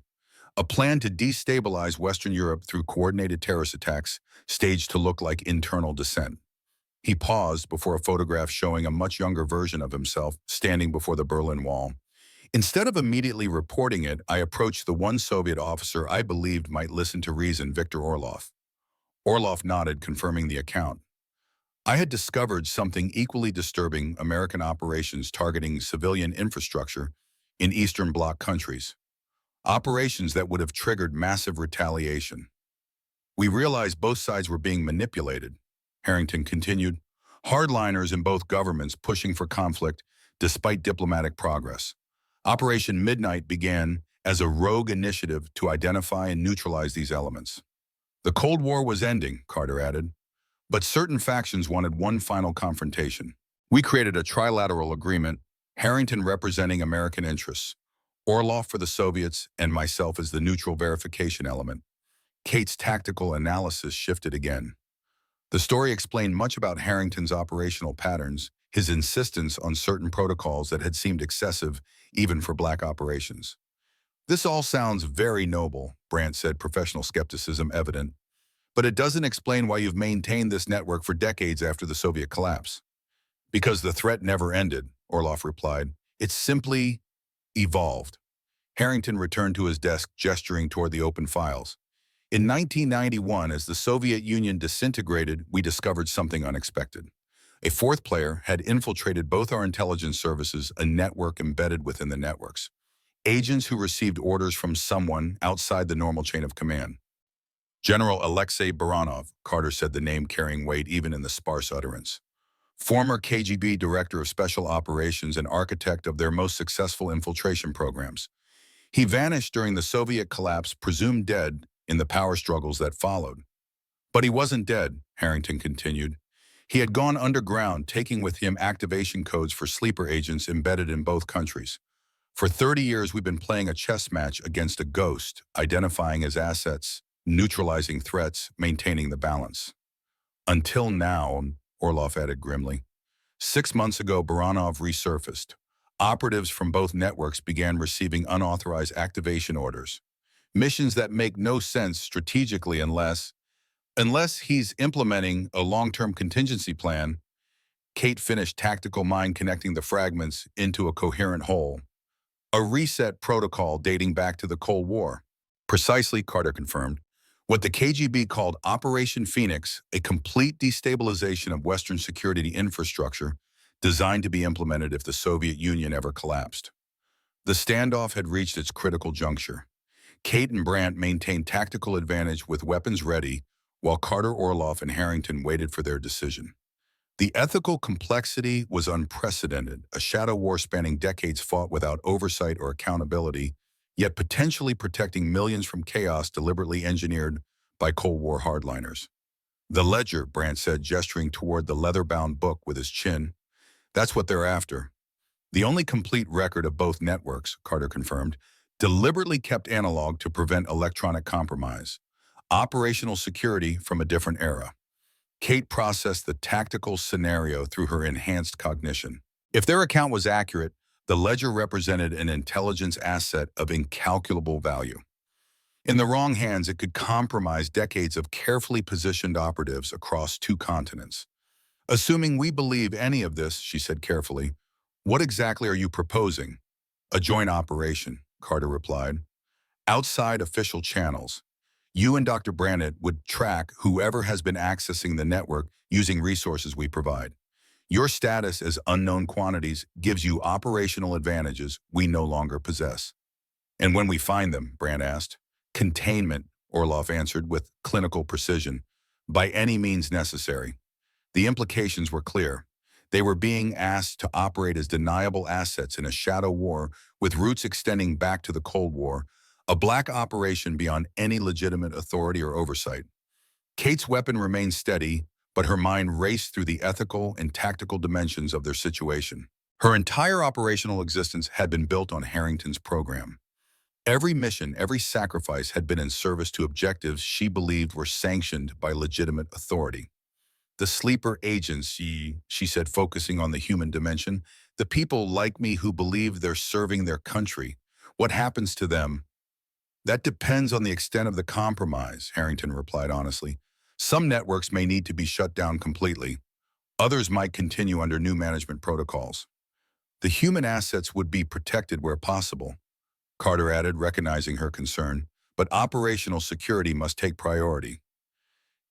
A: a plan to destabilize Western Europe through coordinated terrorist attacks staged to look like internal dissent." He paused before a photograph showing a much younger version of himself standing before the Berlin Wall. "Instead of immediately reporting it, I approached the one Soviet officer I believed might listen to reason, Viktor Orlov." Orlov nodded, confirming the account. "I had discovered something equally disturbing: American operations targeting civilian infrastructure in Eastern Bloc countries. Operations that would have triggered massive retaliation. We realized both sides were being manipulated," Harrington continued. "Hardliners in both governments pushing for conflict despite diplomatic progress. Operation Midnight began as a rogue initiative to identify and neutralize these elements. The Cold War was ending," Carter added, "but certain factions wanted one final confrontation. We created a trilateral agreement, Harrington representing American interests, Orlov for the Soviets, and myself as the neutral verification element." Kate's tactical analysis shifted again. The story explained much about Harrington's operational patterns, his insistence on certain protocols that had seemed excessive even for black operations. "This all sounds very noble," Brandt said, professional skepticism evident. "But it doesn't explain why you've maintained this network for decades after the Soviet collapse." "Because the threat never ended," Orlov replied. "It simply evolved." Harrington returned to his desk, gesturing toward the open files. "In 1991, as the Soviet Union disintegrated, we discovered something unexpected. A fourth player had infiltrated both our intelligence services, a network embedded within the networks. Agents who received orders from someone outside the normal chain of command. General Alexei Baranov," Carter said, the name carrying weight even in the sparse utterance. "Former KGB Director of Special Operations and architect of their most successful infiltration programs. He vanished during the Soviet collapse, presumed dead in the power struggles that followed." "But he wasn't dead," Harrington continued. "He had gone underground, taking with him activation codes for sleeper agents embedded in both countries. For 30 years, we've been playing a chess match against a ghost, identifying his assets, neutralizing threats, maintaining the balance. Until now," Orlov added grimly. "6 months ago, Baranov resurfaced. Operatives from both networks began receiving unauthorized activation orders. Missions that make no sense strategically unless he's implementing a long-term contingency plan." Kate finished, tactical mind connecting the fragments into a coherent whole. "A reset protocol dating back to the Cold War." "Precisely," Carter confirmed. "What the KGB called Operation Phoenix, a complete destabilization of Western security infrastructure designed to be implemented if the Soviet Union ever collapsed." The standoff had reached its critical juncture. Kate and Brandt maintained tactical advantage with weapons ready, while Carter, Orlov, and Harrington waited for their decision. The ethical complexity was unprecedented, a shadow war spanning decades fought without oversight or accountability, yet potentially protecting millions from chaos deliberately engineered by Cold War hardliners. "The ledger," Brandt said, gesturing toward the leather-bound book with his chin. "That's what they're after." "The only complete record of both networks," Carter confirmed, "deliberately kept analog to prevent electronic compromise. Operational security from a different era. Kate processed the tactical scenario through her enhanced cognition. If their account was accurate, the ledger represented an intelligence asset of incalculable value. In the wrong hands, it could compromise decades of carefully positioned operatives across two continents. Assuming we believe any of this, she said carefully, what exactly are you proposing? A joint operation, Carter replied. Outside official channels. You and Dr. Brannett would track whoever has been accessing the network using resources we provide. Your status as unknown quantities gives you operational advantages we no longer possess. And when we find them, Brand asked. Containment, Orloff answered with clinical precision. By any means necessary. The implications were clear. They were being asked to operate as deniable assets in a shadow war with roots extending back to the Cold War, a black operation beyond any legitimate authority or oversight. Kate's weapon remained steady, but her mind raced through the ethical and tactical dimensions of their situation. Her entire operational existence had been built on Harrington's program. Every mission, every sacrifice had been in service to objectives she believed were sanctioned by legitimate authority. The sleeper agents, she said, focusing on the human dimension, the people like me who believe they're serving their country. What happens to them? That depends on the extent of the compromise, Harrington replied honestly. Some networks may need to be shut down completely. Others might continue under new management protocols. The human assets would be protected where possible, Carter added, recognizing her concern, but operational security must take priority.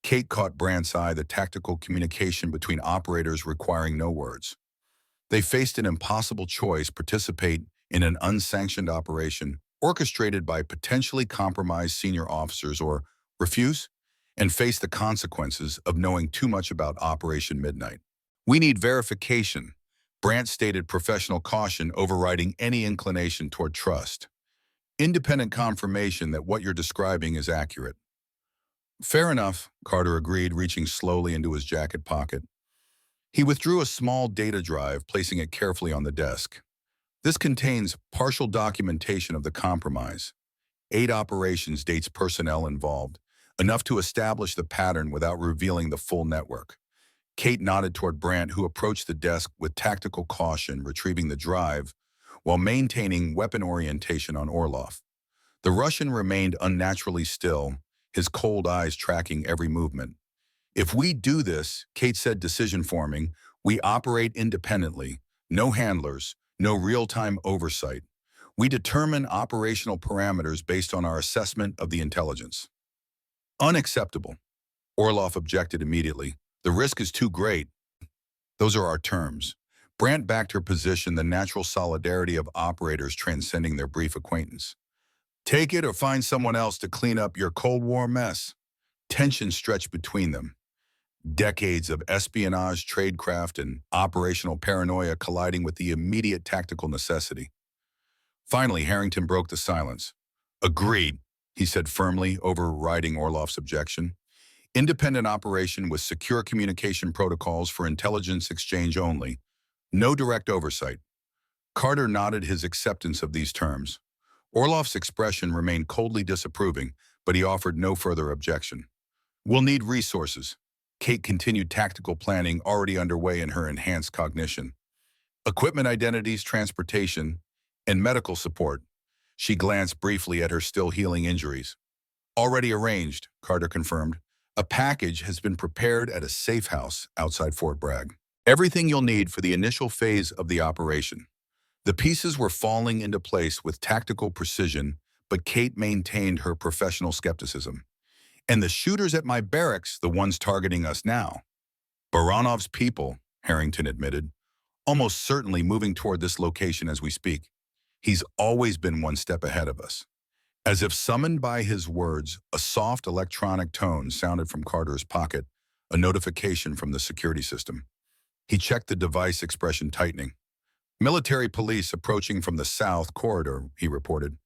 A: Kate caught Brandt's eye, the tactical communication between operators requiring no words. They faced an impossible choice: participate in an unsanctioned operation orchestrated by potentially compromised senior officers, or refuse and face the consequences of knowing too much about Operation Midnight. We need verification, Brandt stated, professional caution overriding any inclination toward trust. Independent confirmation that what you're describing is accurate. Fair enough, Carter agreed, reaching slowly into his jacket pocket. He withdrew a small data drive, placing it carefully on the desk. This contains partial documentation of the compromise. 8 operations, dates, personnel involved, enough to establish the pattern without revealing the full network. Kate nodded toward Brandt, who approached the desk with tactical caution, retrieving the drive while maintaining weapon orientation on Orloff. The Russian remained unnaturally still, his cold eyes tracking every movement. If we do this, Kate said, decision forming, we operate independently, no handlers, no real-time oversight. We determine operational parameters based on our assessment of the intelligence. Unacceptable. Orloff objected immediately. The risk is too great. Those are our terms. Brandt backed her position, the natural solidarity of operators transcending their brief acquaintance. Take it or find someone else to clean up your Cold War mess. Tension stretched between them. Decades of espionage, tradecraft, and operational paranoia colliding with the immediate tactical necessity. Finally, Harrington broke the silence. Agreed, he said firmly, overriding Orloff's objection. Independent operation with secure communication protocols for intelligence exchange only. No direct oversight. Carter nodded his acceptance of these terms. Orloff's expression remained coldly disapproving, but he offered no further objection. We'll need resources. Kate continued tactical planning already underway in her enhanced cognition. Equipment, identities, transportation, and medical support. She glanced briefly at her still healing injuries. Already arranged, Carter confirmed. A package has been prepared at a safe house outside Fort Bragg. Everything you'll need for the initial phase of the operation. The pieces were falling into place with tactical precision, but Kate maintained her professional skepticism. And the shooters at my barracks, the ones targeting us now. Baranov's people, Harrington admitted, almost certainly moving toward this location as we speak. He's always been one step ahead of us. As if summoned by his words, a soft electronic tone sounded from Carter's pocket, a notification from the security system. He checked the device, expression tightening. Military police approaching from the south corridor, he reported.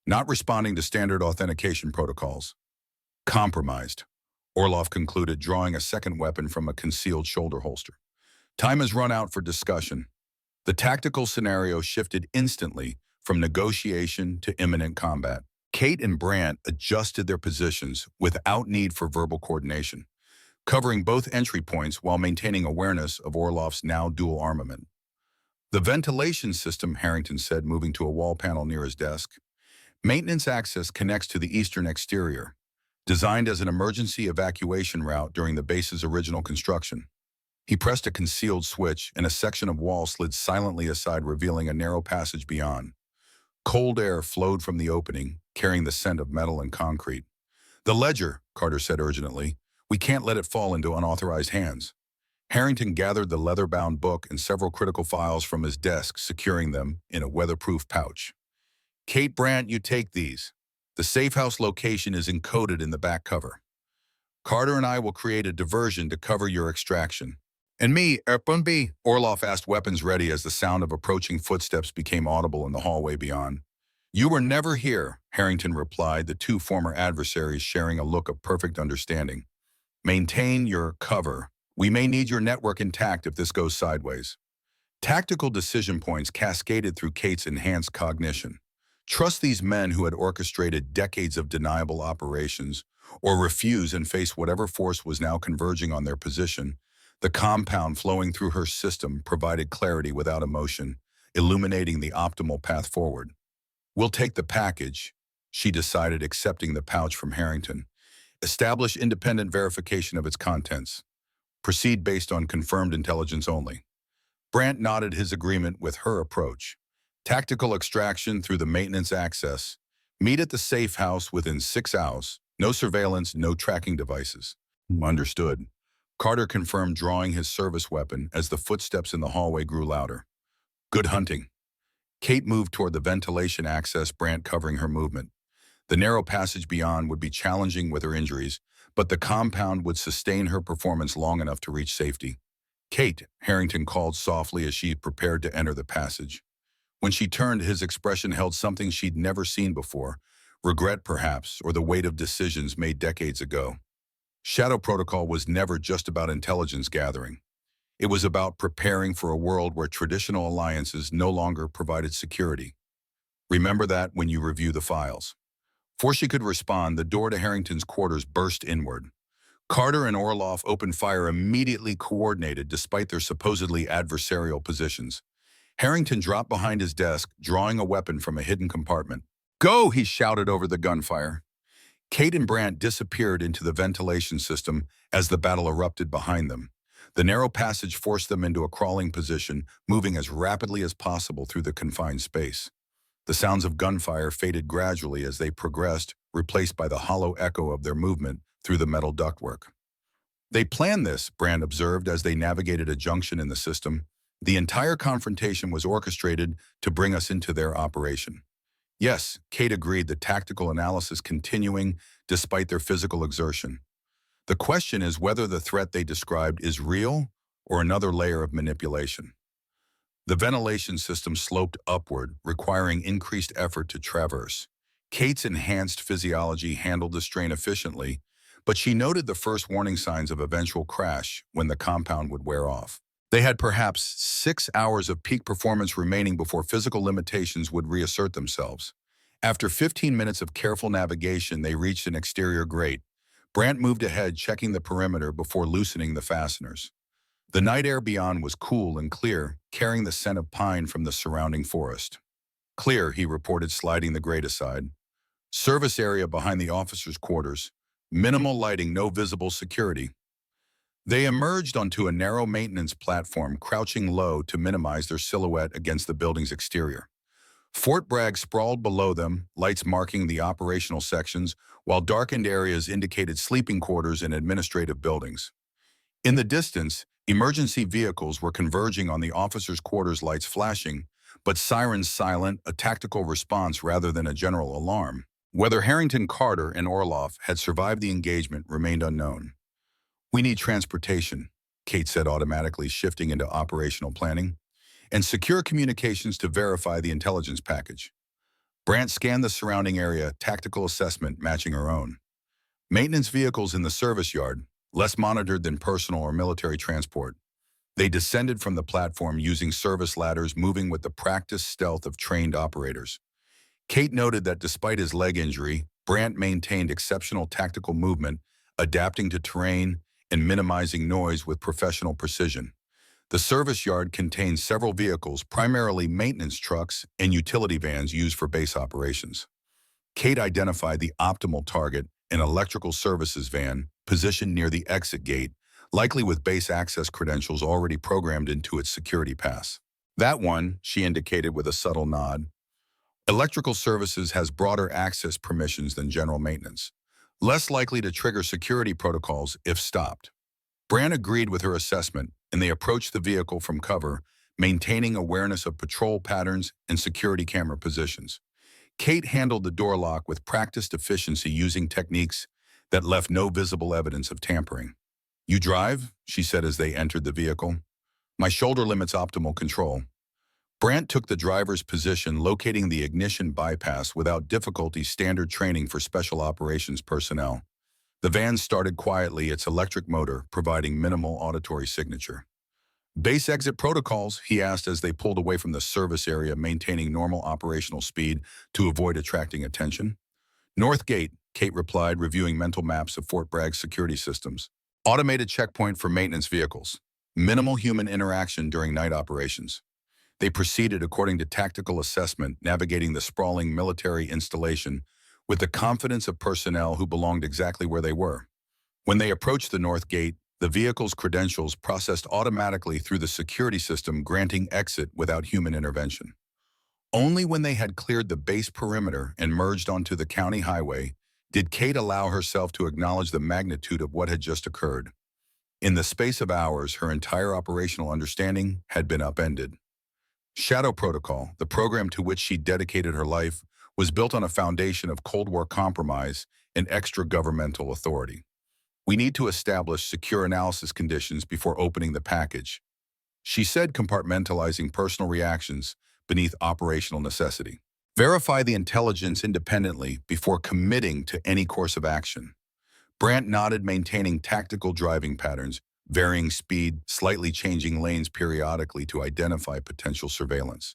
A: Not responding to standard authentication protocols. Compromised, Orloff concluded, drawing a second weapon from a concealed shoulder holster. Time has run out for discussion. The tactical scenario shifted instantly from negotiation to imminent combat. Kate and Brant adjusted their positions without need for verbal coordination, covering both entry points while maintaining awareness of Orloff's now dual armament. The ventilation system, Harrington said, moving to a wall panel near his desk. Maintenance access connects to the eastern exterior, designed as an emergency evacuation route during the base's original construction. He pressed a concealed switch, and a section of wall slid silently aside, revealing a narrow passage beyond. Cold air flowed from the opening, carrying the scent of metal and concrete. "The ledger," Carter said urgently. "We can't let it fall into unauthorized hands." Harrington gathered the leather-bound book and several critical files from his desk, securing them in a weatherproof pouch. "Kate, Brant, you take these. The safe house location is encoded in the back cover. Carter and I will create a diversion to cover your extraction." "And me, Erpunbi?" Orloff asked, weapons ready as the sound of approaching footsteps became audible in the hallway beyond. "You were never here," Harrington replied, the two former adversaries sharing a look of perfect understanding. "Maintain your cover. We may need your network intact if this goes sideways." Tactical decision points cascaded through Kate's enhanced cognition. Trust these men who had orchestrated decades of deniable operations, or refuse and face whatever force was now converging on their position. The compound flowing through her system provided clarity without emotion, illuminating the optimal path forward. "We'll take the package," she decided, accepting the pouch from Harrington. "Establish independent verification of its contents. Proceed based on confirmed intelligence only." Brant nodded his agreement with her approach. Tactical extraction through the maintenance access. Meet at the safe house within 6 hours. No surveillance, no tracking devices. "Understood." Carter confirmed, drawing his service weapon as the footsteps in the hallway grew louder. "Good hunting." Kate moved toward the ventilation access, Brant covering her movement. The narrow passage beyond would be challenging with her injuries, but the compound would sustain her performance long enough to reach safety. "Kate," Harrington called softly as she prepared to enter the passage. When she turned, his expression held something she'd never seen before, regret perhaps, or the weight of decisions made decades ago. Shadow Protocol was never just about intelligence gathering. It was about preparing for a world where traditional alliances no longer provided security. Remember that when you review the files. Before she could respond, the door to Harrington's quarters burst inward. Carter and Orloff opened fire, immediately coordinated despite their supposedly adversarial positions. Harrington dropped behind his desk, drawing a weapon from a hidden compartment. "Go!" he shouted over the gunfire. Kate and Brant disappeared into the ventilation system as the battle erupted behind them. The narrow passage forced them into a crawling position, moving as rapidly as possible through the confined space. The sounds of gunfire faded gradually as they progressed, replaced by the hollow echo of their movement through the metal ductwork. "They planned this," Brant observed as they navigated a junction in the system. "The entire confrontation was orchestrated to bring us into their operation." "Yes," Kate agreed, the tactical analysis continuing despite their physical exertion. "The question is whether the threat they described is real or another layer of manipulation." The ventilation system sloped upward, requiring increased effort to traverse. Kate's enhanced physiology handled the strain efficiently, but she noted the first warning signs of eventual crash when the compound would wear off. They had perhaps 6 hours of peak performance remaining before physical limitations would reassert themselves. After 15 minutes of careful navigation, they reached an exterior grate. Brant moved ahead, checking the perimeter before loosening the fasteners. The night air beyond was cool and clear, carrying the scent of pine from the surrounding forest. "Clear," he reported, sliding the grate aside. "Service area behind the officers' quarters. Minimal lighting, no visible security." They emerged onto a narrow maintenance platform, crouching low to minimize their silhouette against the building's exterior. Fort Bragg sprawled below them, lights marking the operational sections, while darkened areas indicated sleeping quarters and administrative buildings. In the distance, emergency vehicles were converging on the officers' quarters, lights flashing, but sirens silent, a tactical response rather than a general alarm. Whether Harrington, Carter, and Orloff had survived the engagement remained unknown. "We need transportation," Kate said, automatically shifting into operational planning, "and secure communications to verify the intelligence package." Brant scanned the surrounding area, tactical assessment matching her own. Maintenance vehicles in the service yard, less monitored than personal or military transport. They descended from the platform using service ladders, moving with the practiced stealth of trained operators. Kate noted that despite his leg injury, Brandt maintained exceptional tactical movement, adapting to terrain and minimizing noise with professional precision. The service yard contained several vehicles, primarily maintenance trucks and utility vans used for base operations. Kate identified the optimal target, an electrical services van positioned near the exit gate, likely with base access credentials already programmed into its security pass. That one, she indicated with a subtle nod. Electrical services has broader access permissions than general maintenance, less likely to trigger security protocols if stopped. Bran agreed with her assessment, and they approached the vehicle from cover, maintaining awareness of patrol patterns and security camera positions. Kate handled the door lock with practiced efficiency using techniques that left no visible evidence of tampering. "You drive?" she said as they entered the vehicle. "My shoulder limits optimal control." Brandt took the driver's position, locating the ignition bypass without difficulty, standard training for special operations personnel. The van started quietly, its electric motor providing minimal auditory signature. "Base exit protocols?" he asked as they pulled away from the service area, maintaining normal operational speed to avoid attracting attention. "North Gate," Kate replied, reviewing mental maps of Fort Bragg's security systems. "Automated checkpoint for maintenance vehicles. Minimal human interaction during night operations." They proceeded according to tactical assessment, navigating the sprawling military installation with the confidence of personnel who belonged exactly where they were. When they approached the North Gate, the vehicle's credentials processed automatically through the security system, granting exit without human intervention. Only when they had cleared the base perimeter and merged onto the county highway did Kate allow herself to acknowledge the magnitude of what had just occurred. In the space of hours, her entire operational understanding had been upended. Shadow Protocol, the program to which she dedicated her life, was built on a foundation of Cold War compromise and extra-governmental authority. "We need to establish secure analysis conditions before opening the package," she said, compartmentalizing personal reactions beneath operational necessity. "Verify the intelligence independently before committing to any course of action." Brandt nodded, maintaining tactical driving patterns, varying speed, slightly changing lanes periodically to identify potential surveillance.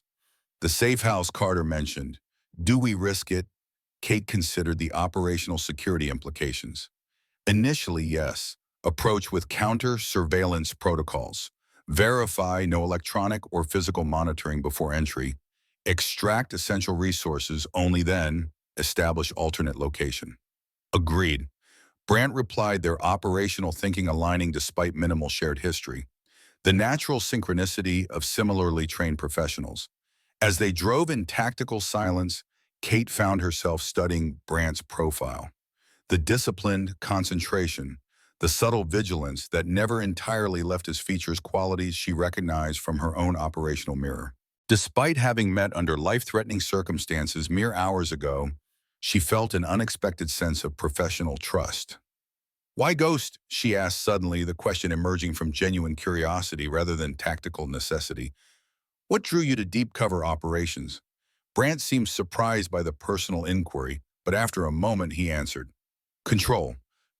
A: "The safe house," Carter mentioned. "Do we risk it?" Kate considered the operational security implications. Initially, yes. Approach with counter-surveillance protocols. Verify no electronic or physical monitoring before entry. Extract essential resources only then. Establish alternate location. Agreed. Brandt replied, their operational thinking aligning despite minimal shared history. The natural synchronicity of similarly trained professionals. As they drove in tactical silence, Kate found herself studying Brandt's profile. The disciplined concentration, the subtle vigilance that never entirely left his features, qualities she recognized from her own operational mirror. Despite having met under life-threatening circumstances mere hours ago, she felt an unexpected sense of professional trust. "Why Ghost?" she asked suddenly, the question emerging from genuine curiosity rather than tactical necessity. "What drew you to deep cover operations?" Brandt seemed surprised by the personal inquiry, but after a moment he answered, "Control.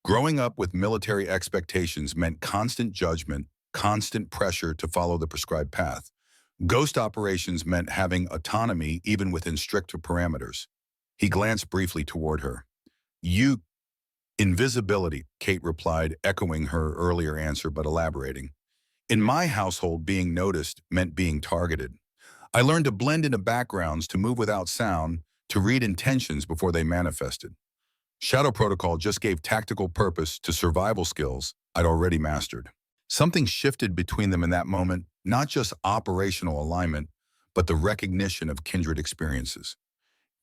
A: Growing up with military expectations meant constant judgment, constant pressure to follow the prescribed path. Ghost operations meant having autonomy even within stricter parameters." He glanced briefly toward her. "You..." "Invisibility," Kate replied, echoing her earlier answer but elaborating. "In my household, being noticed meant being targeted. I learned to blend into backgrounds, to move without sound, to read intentions before they manifested. Shadow Protocol just gave tactical purpose to survival skills I'd already mastered." Something shifted between them in that moment, not just operational alignment, but the recognition of kindred experiences.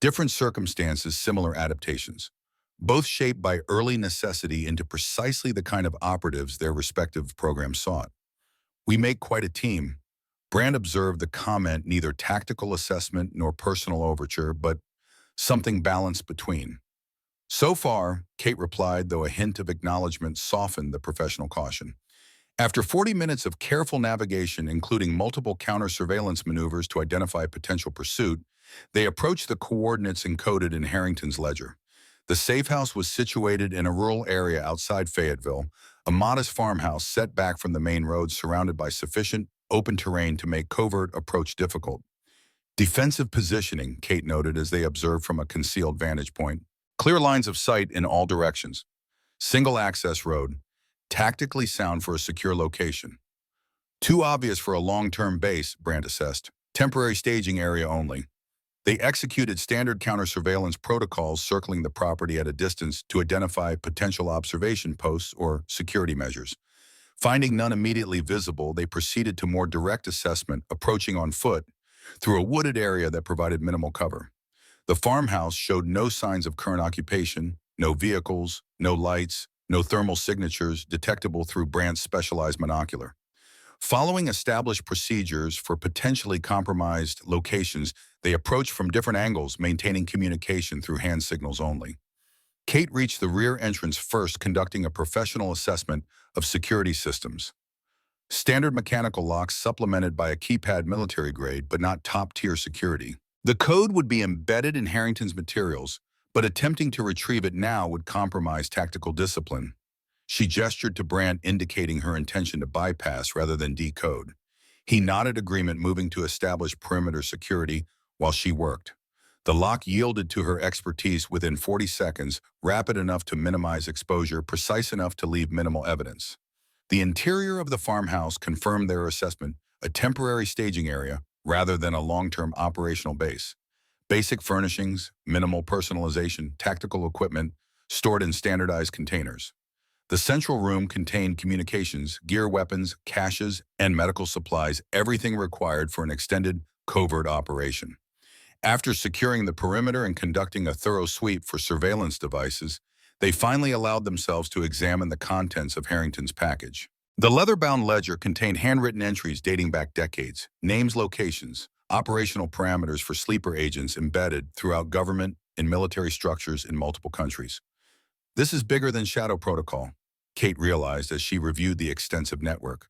A: Different circumstances, similar adaptations, both shaped by early necessity into precisely the kind of operatives their respective programs sought. "We make quite a team." Brand observed the comment, neither tactical assessment nor personal overture, but something balanced between. "So far," Kate replied, though a hint of acknowledgement softened the professional caution. After 40 minutes of careful navigation, including multiple counter-surveillance maneuvers to identify potential pursuit, they approached the coordinates encoded in Harrington's ledger. The safe house was situated in a rural area outside Fayetteville, a modest farmhouse set back from the main road, surrounded by sufficient open terrain to make covert approach difficult. Defensive positioning, Kate noted as they observed from a concealed vantage point. Clear lines of sight in all directions. Single access road. Tactically sound for a secure location. Too obvious for a long-term base, Brandt assessed. Temporary staging area only. They executed standard counter-surveillance protocols circling the property at a distance to identify potential observation posts or security measures. Finding none immediately visible, they proceeded to more direct assessment, approaching on foot through a wooded area that provided minimal cover. The farmhouse showed no signs of current occupation, no vehicles, no lights, no thermal signatures detectable through Brandt's specialized monocular. Following established procedures for potentially compromised locations, they approached from different angles, maintaining communication through hand signals only. Kate reached the rear entrance first, conducting a professional assessment of security systems. Standard mechanical locks supplemented by a keypad military grade, but not top-tier security. The code would be embedded in Harrington's materials, but attempting to retrieve it now would compromise tactical discipline. She gestured to Brandt, indicating her intention to bypass rather than decode. He nodded agreement, moving to establish perimeter security while she worked. The lock yielded to her expertise within 40 seconds, rapid enough to minimize exposure, precise enough to leave minimal evidence. The interior of the farmhouse confirmed their assessment, a temporary staging area rather than a long-term operational base. Basic furnishings, minimal personalization, tactical equipment stored in standardized containers. The central room contained communications, gear, weapons, caches, and medical supplies, everything required for an extended, covert operation. After securing the perimeter and conducting a thorough sweep for surveillance devices, they finally allowed themselves to examine the contents of Harrington's package. The leather-bound ledger contained handwritten entries dating back decades, names, locations, operational parameters for sleeper agents embedded throughout government and military structures in multiple countries. This is bigger than Shadow Protocol, Kate realized as she reviewed the extensive network.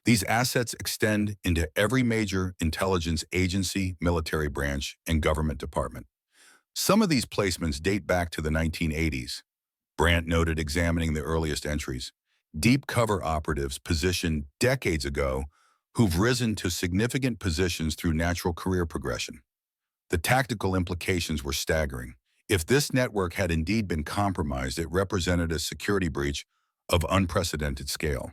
A: These assets extend into every major intelligence agency, military branch, and government department. Some of these placements date back to the 1980s, Brandt noted, examining the earliest entries. Deep cover operatives positioned decades ago who've risen to significant positions through natural career progression. The tactical implications were staggering. If this network had indeed been compromised, it represented a security breach of unprecedented scale.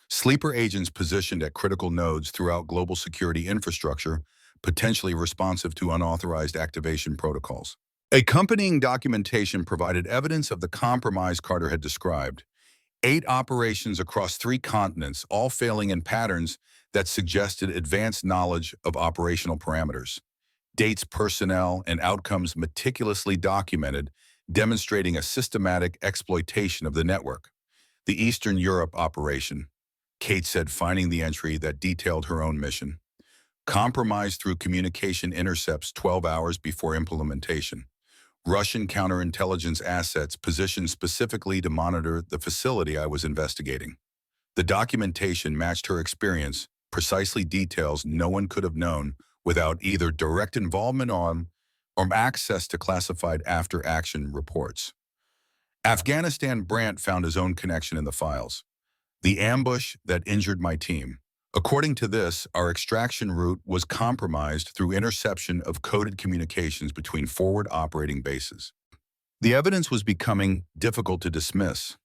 A: Sleeper agents positioned at critical nodes throughout global security infrastructure, potentially responsive to unauthorized activation protocols. Accompanying documentation provided evidence of the compromise Carter had described. 8 operations across 3 continents, all failing in patterns that suggested advanced knowledge of operational parameters. Dates, personnel, and outcomes meticulously documented, demonstrating a systematic exploitation of the network. The Eastern Europe operation, Kate said, finding the entry that detailed her own mission. Compromised through communication intercepts 12 hours before implementation. Russian counterintelligence assets positioned specifically to monitor the facility I was investigating. The documentation matched her experience, precisely details no one could have known without either direct involvement on or access to classified after-action reports. Afghanistan. Brandt found his own connection in the files. The ambush that injured my team. According to this, our extraction route was compromised through interception of coded communications between forward operating bases. The evidence was becoming difficult to dismiss.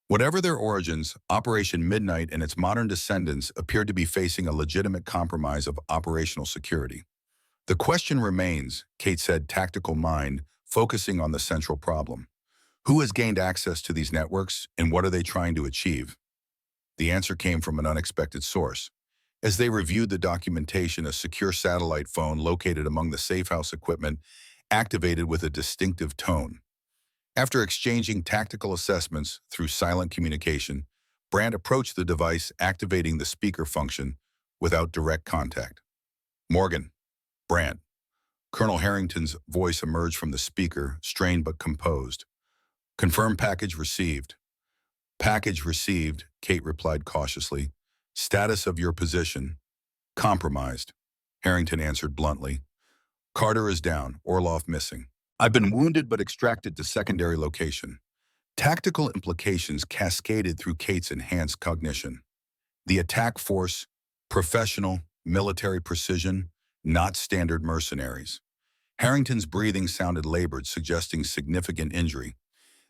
A: Whatever their origins, Operation Midnight and its modern descendants appeared to be facing a legitimate compromise of operational security. The question remains, Kate said, tactical mind, focusing on the central problem. Who has gained access to these networks, and what are they trying to achieve? The answer came from an unexpected source. As they reviewed the documentation, a secure satellite phone located among the safehouse equipment activated with a distinctive tone. After exchanging tactical assessments through silent communication, Brandt approached the device, activating the speaker function without direct contact. Morgan. Brandt. Colonel Harrington's voice emerged from the speaker, strained but composed. Confirm package received. Package received, Kate replied cautiously. Status of your position. Compromised. Harrington answered bluntly. Carter is down, Orloff missing. I've been wounded but extracted to secondary location. Tactical implications cascaded through Kate's enhanced cognition. The attack force, professional, military precision, not standard mercenaries. Harrington's breathing sounded labored, suggesting significant injury.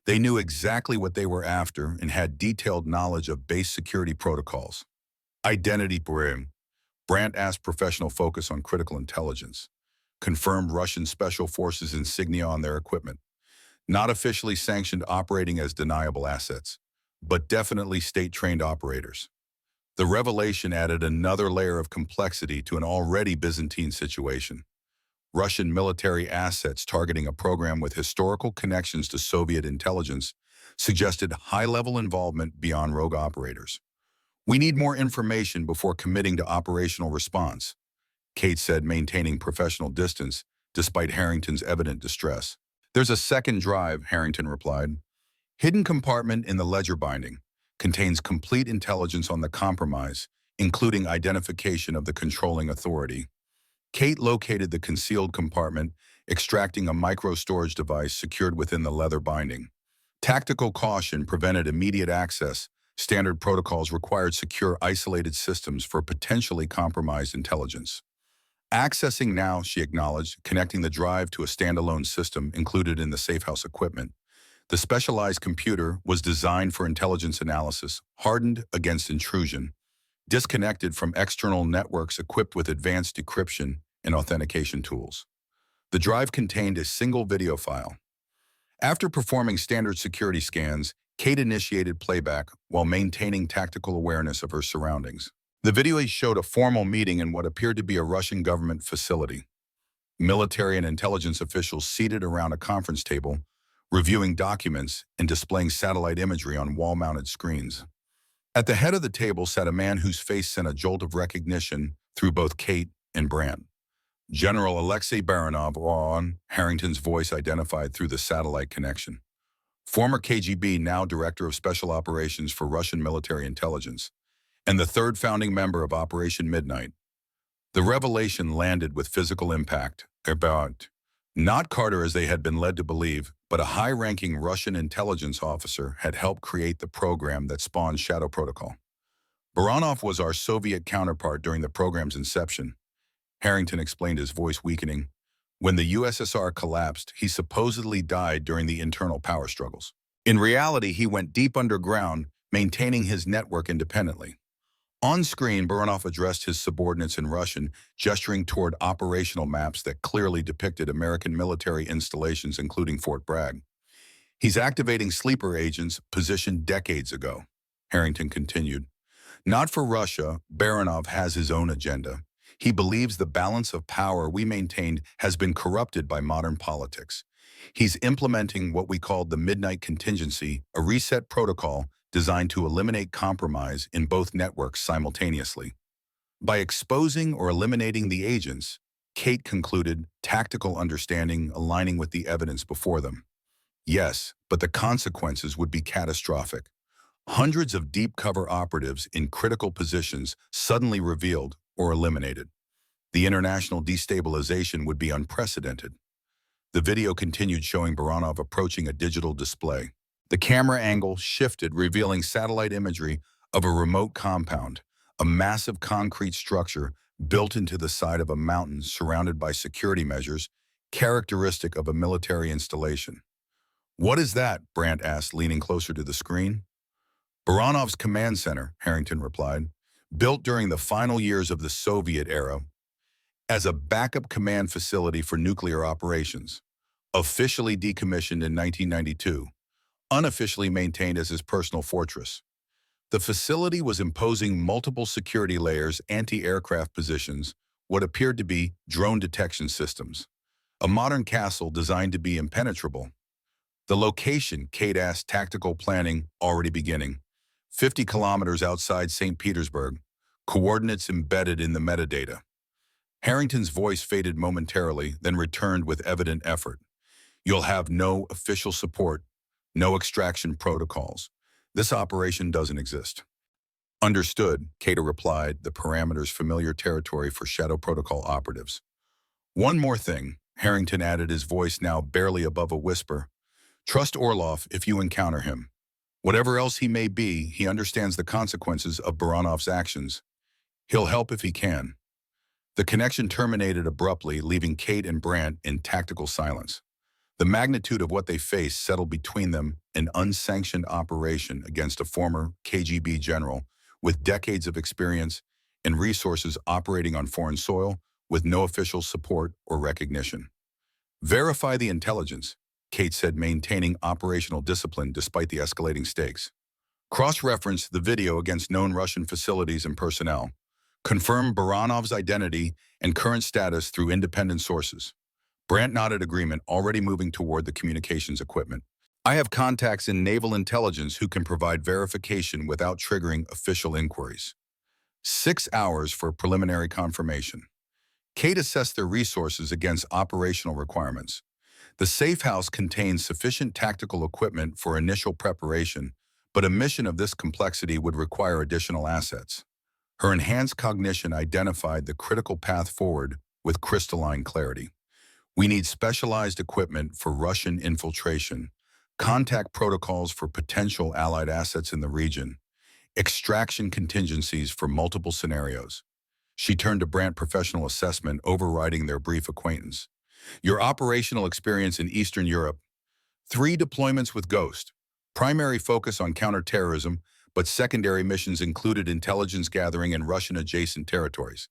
A: They knew exactly what they were after and had detailed knowledge of base security protocols. Identity bravery. Brandt asked professional focus on critical intelligence. Confirmed Russian special forces insignia on their equipment. Not officially sanctioned, operating as deniable assets, but definitely state-trained operators. The revelation added another layer of complexity to an already Byzantine situation. Russian military assets targeting a program with historical connections to Soviet intelligence suggested high-level involvement beyond rogue operators. "We need more information before committing to operational response," Kate said, maintaining professional distance despite Harrington's evident distress. "There's a second drive," Harrington replied. "Hidden compartment in the ledger binding. Contains complete intelligence on the compromise, including identification of the controlling authority." Kate located the concealed compartment, extracting a micro-storage device secured within the leather binding. Tactical caution prevented immediate access. Standard protocols required secure, isolated systems for potentially compromised intelligence. "Accessing now," she acknowledged, connecting the drive to a standalone system included in the safehouse equipment. The specialized computer was designed for intelligence analysis, hardened against intrusion, disconnected from external networks, equipped with advanced decryption and authentication tools. The drive contained a single video file. After performing standard security scans, Kate initiated playback while maintaining tactical awareness of her surroundings. The video showed a formal meeting in what appeared to be a Russian government facility. Military and intelligence officials seated around a conference table, reviewing documents and displaying satellite imagery on wall-mounted screens. At the head of the table sat a man whose face sent a jolt of recognition through both Kate and Brandt. General Alexei Baranov, on Harrington's voice identified through the satellite connection. Former KGB, now Director of Special Operations for Russian Military Intelligence, and the third founding member of Operation Midnight. The revelation landed with physical impact. About not Carter as they had been led to believe, but a high-ranking Russian intelligence officer had helped create the program that spawned Shadow Protocol. "Baranov was our Soviet counterpart during the program's inception," Harrington explained, his voice weakening. "When the USSR collapsed, he supposedly died during the internal power struggles. In reality, he went deep underground, maintaining his network independently." On screen, Baranov addressed his subordinates in Russian, gesturing toward operational maps that clearly depicted American military installations, including Fort Bragg. "He's activating sleeper agents positioned decades ago," Harrington continued. "Not for Russia, Baranov has his own agenda. He believes the balance of power we maintained has been corrupted by modern politics. He's implementing what we called the Midnight Contingency, a reset protocol designed to eliminate compromise in both networks simultaneously. By exposing or eliminating the agents," Kate concluded, tactical understanding aligning with the evidence before them. "Yes, but the consequences would be catastrophic. Hundreds of deep cover operatives in critical positions suddenly revealed or eliminated. The international destabilization would be unprecedented." The video continued, showing Baranov approaching a digital display. The camera angle shifted, revealing satellite imagery of a remote compound, a massive concrete structure built into the side of a mountain surrounded by security measures characteristic of a military installation. "What is that?" Brandt asked, leaning closer to the screen. "Baranov's command center," Harrington replied, "built during the final years of the Soviet era as a backup command facility for nuclear operations. Officially decommissioned in 1992. Unofficially maintained as his personal fortress. The facility was imposing multiple security layers, anti-aircraft positions, what appeared to be drone detection systems. A modern castle designed to be impenetrable." "The location," Kate asked, tactical planning already beginning. 50 kilometers outside St. Petersburg. Coordinates embedded in the metadata. Harrington's voice faded momentarily, then returned with evident effort. "You'll have no official support. No extraction protocols. This operation doesn't exist." "Understood," Cater replied, the parameters familiar territory for Shadow Protocol operatives. "One more thing," Harrington added, his voice now barely above a whisper. "Trust Orlov if you encounter him. Whatever else he may be, he understands the consequences of Baranov's actions. He'll help if he can." The connection terminated abruptly, leaving Kate and Brandt in tactical silence. The magnitude of what they faced settled between them, an unsanctioned operation against a former KGB general with decades of experience and resources operating on foreign soil with no official support or recognition. Verify the intelligence, Kate said, maintaining operational discipline despite the escalating stakes. Cross-reference the video against known Russian facilities and personnel. Confirm Baranov's identity and current status through independent sources. Brandt nodded agreement, already moving toward the communications equipment. I have contacts in naval intelligence who can provide verification without triggering official inquiries. 6 hours for preliminary confirmation. Kate assessed their resources against operational requirements. The safe house contains sufficient tactical equipment for initial preparation, but a mission of this complexity would require additional assets. Her enhanced cognition identified the critical path forward with crystalline clarity. We need specialized equipment for Russian infiltration, contact protocols for potential allied assets in the region, extraction contingencies for multiple scenarios. She turned to Brandt professional assessment, overriding their brief acquaintance. Your operational experience in Eastern Europe. 3 deployments with Ghost. Primary focus on counterterrorism, but secondary missions included intelligence gathering in Russian-adjacent territories.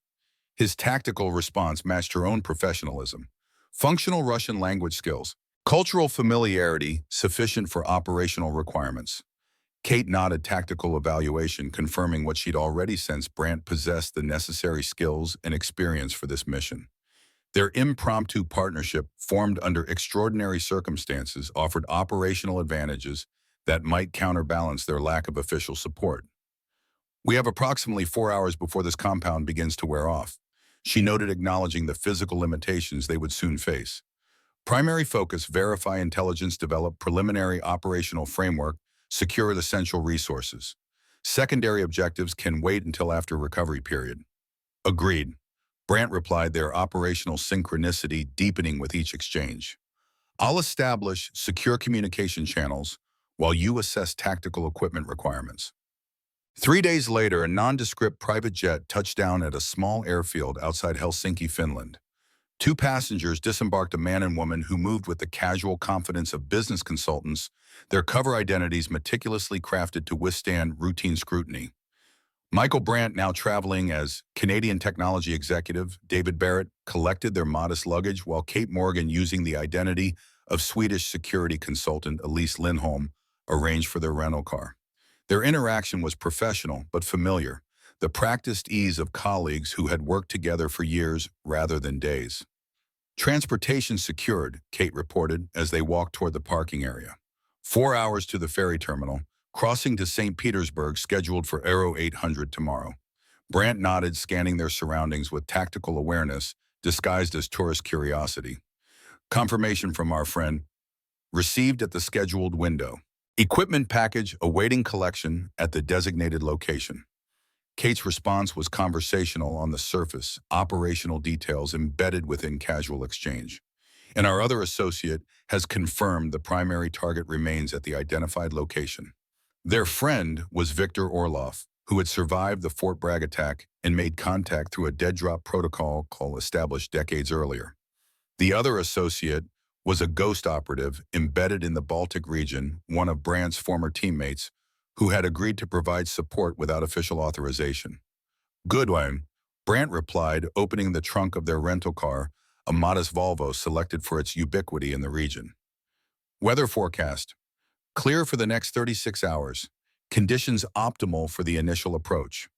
A: His tactical response matched her own professionalism. Functional Russian language skills. Cultural familiarity sufficient for operational requirements. Kate nodded tactical evaluation, confirming what she'd already sensed. Brandt possessed the necessary skills and experience for this mission. Their impromptu partnership, formed under extraordinary circumstances, offered operational advantages that might counterbalance their lack of official support. We have approximately 4 hours before this compound begins to wear off, she noted, acknowledging the physical limitations they would soon face. Primary focus: verify intelligence, develop preliminary operational framework, secure the essential resources. Secondary objectives can wait until after recovery period. Agreed. Brandt replied, their operational synchronicity deepening with each exchange. I'll establish secure communication channels while you assess tactical equipment requirements. 3 days later, a nondescript private jet touched down at a small airfield outside Helsinki, Finland. 2 passengers disembarked, a man and woman who moved with the casual confidence of business consultants, their cover identities meticulously crafted to withstand routine scrutiny. Michael Brandt, now traveling as Canadian technology executive David Barrett, collected their modest luggage, while Kate Morgan, using the identity of Swedish security consultant Elise Lindholm, arranged for their rental car. Their interaction was professional but familiar, the practiced ease of colleagues who had worked together for years rather than days. Transportation secured, Kate reported as they walked toward the parking area. 4 hours to the ferry terminal, crossing to St. Petersburg scheduled for Aero 800 tomorrow. Brandt nodded, scanning their surroundings with tactical awareness disguised as tourist curiosity. Confirmation from our friend. Received at the scheduled window. Equipment package awaiting collection at the designated location. Kate's response was conversational on the surface, operational details embedded within casual exchange. And our other associate has confirmed the primary target remains at the identified location. Their friend was Viktor Orlov, who had survived the Fort Bragg attack and made contact through a dead-drop protocol call established decades earlier. The other associate was a ghost operative embedded in the Baltic region, one of Brandt's former teammates, who had agreed to provide support without official authorization. Good one, Brandt replied, opening the trunk of their rental car, a modest Volvo selected for its ubiquity in the region. Weather forecast. Clear for the next 36 hours. Conditions optimal for the initial approach.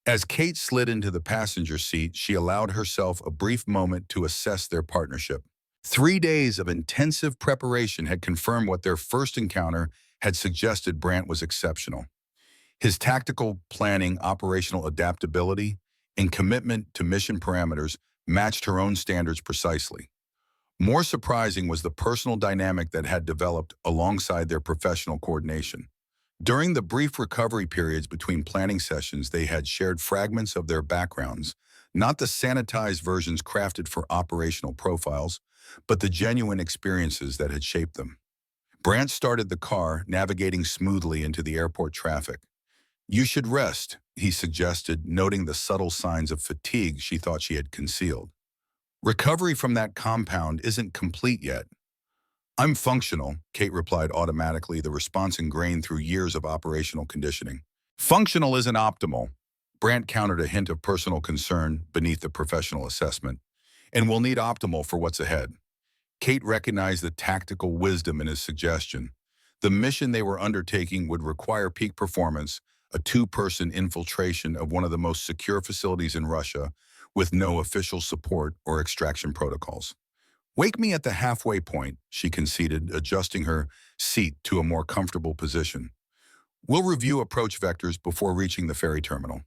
A: As Kate slid into the passenger seat, she allowed herself a brief moment to assess their partnership. 3 days of intensive preparation had confirmed what their first encounter had suggested. Brandt was exceptional. His tactical planning, operational adaptability, and commitment to mission parameters matched her own standards precisely. More surprising was the personal dynamic that had developed alongside their professional coordination. During the brief recovery periods between planning sessions, they had shared fragments of their backgrounds, not the sanitized versions crafted for operational profiles, but the genuine experiences that had shaped them. Brandt started the car, navigating smoothly into the airport traffic. You should rest, he suggested, noting the subtle signs of fatigue she thought she had concealed. Recovery from that compound isn't complete yet. I'm functional, Kate replied automatically, the response ingrained through years of operational conditioning. Functional isn't optimal. Brandt countered a hint of personal concern beneath the professional assessment, and we'll need optimal for what's ahead. Kate recognized the tactical wisdom in his suggestion. The mission they were undertaking would require peak performance, a two-person infiltration of one of the most secure facilities in Russia, with no official support or extraction protocols. Wake me at the halfway point, she conceded, adjusting her seat to a more comfortable position. We'll review approach vectors before reaching the ferry terminal.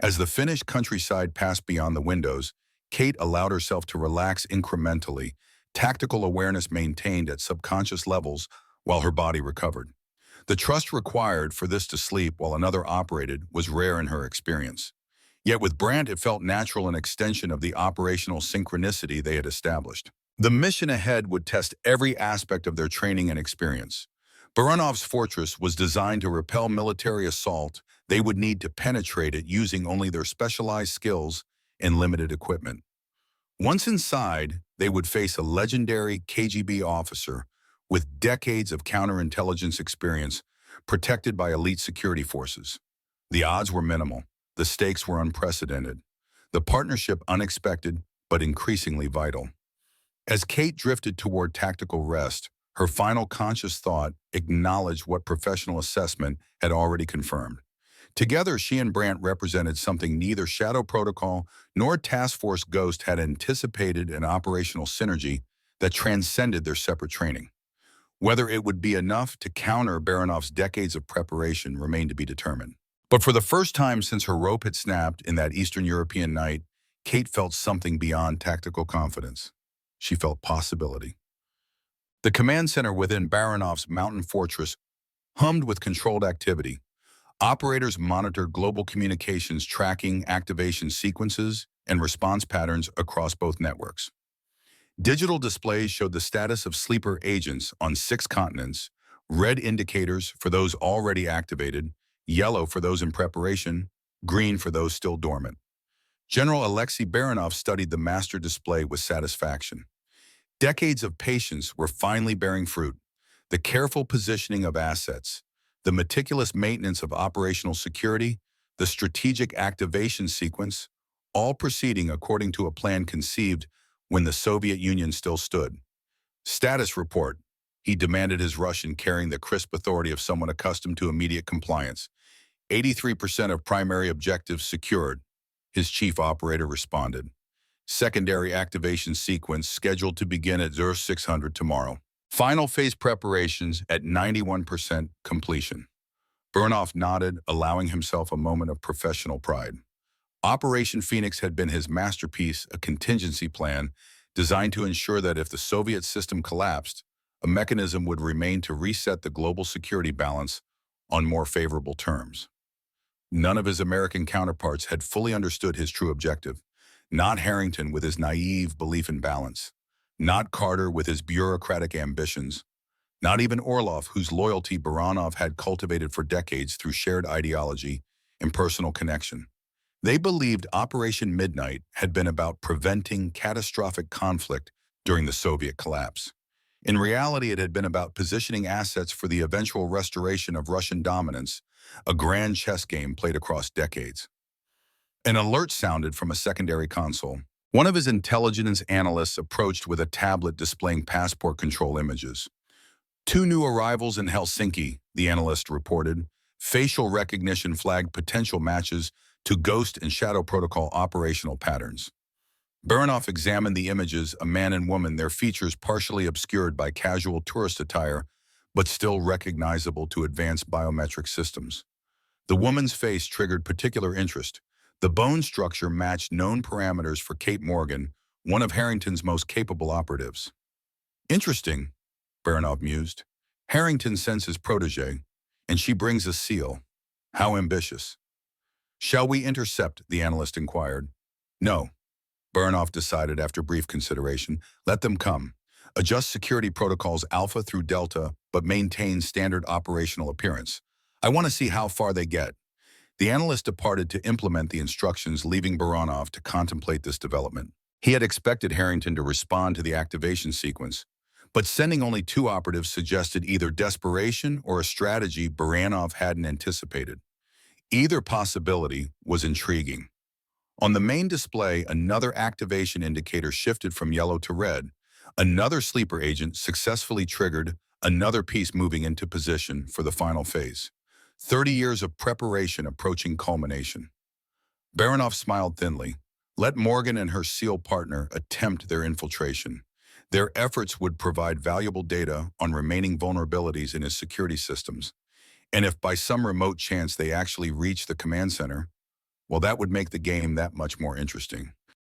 A: As the Finnish countryside passed beyond the windows, Kate allowed herself to relax incrementally, tactical awareness maintained at subconscious levels while her body recovered. The trust required for this to sleep while another operated was rare in her experience. Yet with Brandt, it felt natural, an extension of the operational synchronicity they had established. The mission ahead would test every aspect of their training and experience. Baranov's fortress was designed to repel military assault. They would need to penetrate it using only their specialized skills and limited equipment. Once inside, they would face a legendary KGB officer with decades of counterintelligence experience, protected by elite security forces. The odds were minimal. The stakes were unprecedented. The partnership unexpected, but increasingly vital. As Kate drifted toward tactical rest, her final conscious thought acknowledged what professional assessment had already confirmed. Together, she and Brandt represented something neither Shadow Protocol nor Task Force Ghost had anticipated: an operational synergy that transcended their separate training. Whether it would be enough to counter Baranov's decades of preparation remained to be determined. But for the first time since her rope had snapped in that Eastern European night, Kate felt something beyond tactical confidence. She felt possibility. The command center within Baranov's mountain fortress hummed with controlled activity. Operators monitored global communications, tracking activation sequences and response patterns across both networks. Digital displays showed the status of sleeper agents on 6 continents: red indicators for those already activated, yellow for those in preparation, green for those still dormant. General Alexei Baranov studied the master display with satisfaction. Decades of patience were finally bearing fruit. The careful positioning of assets, the meticulous maintenance of operational security, the strategic activation sequence, all proceeding according to a plan conceived when the Soviet Union still stood. Status report, he demanded, his Russian carrying the crisp authority of someone accustomed to immediate compliance. 83% of primary objectives secured, his chief operator responded. Secondary activation sequence scheduled to begin at 0600 tomorrow. Final phase preparations at 91% completion. Baranov nodded, allowing himself a moment of professional pride. Operation Phoenix had been his masterpiece, a contingency plan designed to ensure that if the Soviet system collapsed, a mechanism would remain to reset the global security balance on more favorable terms. None of his American counterparts had fully understood his true objective. Not Harrington with his naive belief in balance. Not Carter with his bureaucratic ambitions. Not even Orlov, whose loyalty Baranov had cultivated for decades through shared ideology and personal connection. They believed Operation Midnight had been about preventing catastrophic conflict during the Soviet collapse. In reality, it had been about positioning assets for the eventual restoration of Russian dominance, a grand chess game played across decades. An alert sounded from a secondary console. One of his intelligence analysts approached with a tablet displaying passport control images. 2 new arrivals in Helsinki, the analyst reported. Facial recognition flagged potential matches to Ghost and Shadow Protocol operational patterns. Baranov examined the images, a man and woman, their features partially obscured by casual tourist attire, but still recognizable to advanced biometric systems. The woman's face triggered particular interest. The bone structure matched known parameters for Kate Morgan, one of Harrington's most capable operatives. Interesting, Baranov mused. Harrington sends his protege, and she brings a seal. How ambitious. Shall we intercept? The analyst inquired. No, Baranov decided after brief consideration. Let them come. Adjust security protocols Alpha through Delta, but maintain standard operational appearance. I want to see how far they get. The analyst departed to implement the instructions, leaving Baranov to contemplate this development. He had expected Harrington to respond to the activation sequence, but sending only two operatives suggested either desperation or a strategy Baranov hadn't anticipated. Either possibility was intriguing. On the main display, another activation indicator shifted from yellow to red. Another sleeper agent successfully triggered, another piece moving into position for the final phase. 30 years of preparation approaching culmination. Baranov smiled thinly. Let Morgan and her SEAL partner attempt their infiltration. Their efforts would provide valuable data on remaining vulnerabilities in his security systems. And if by some remote chance they actually reach the command center, well, that would make the game that much more interesting.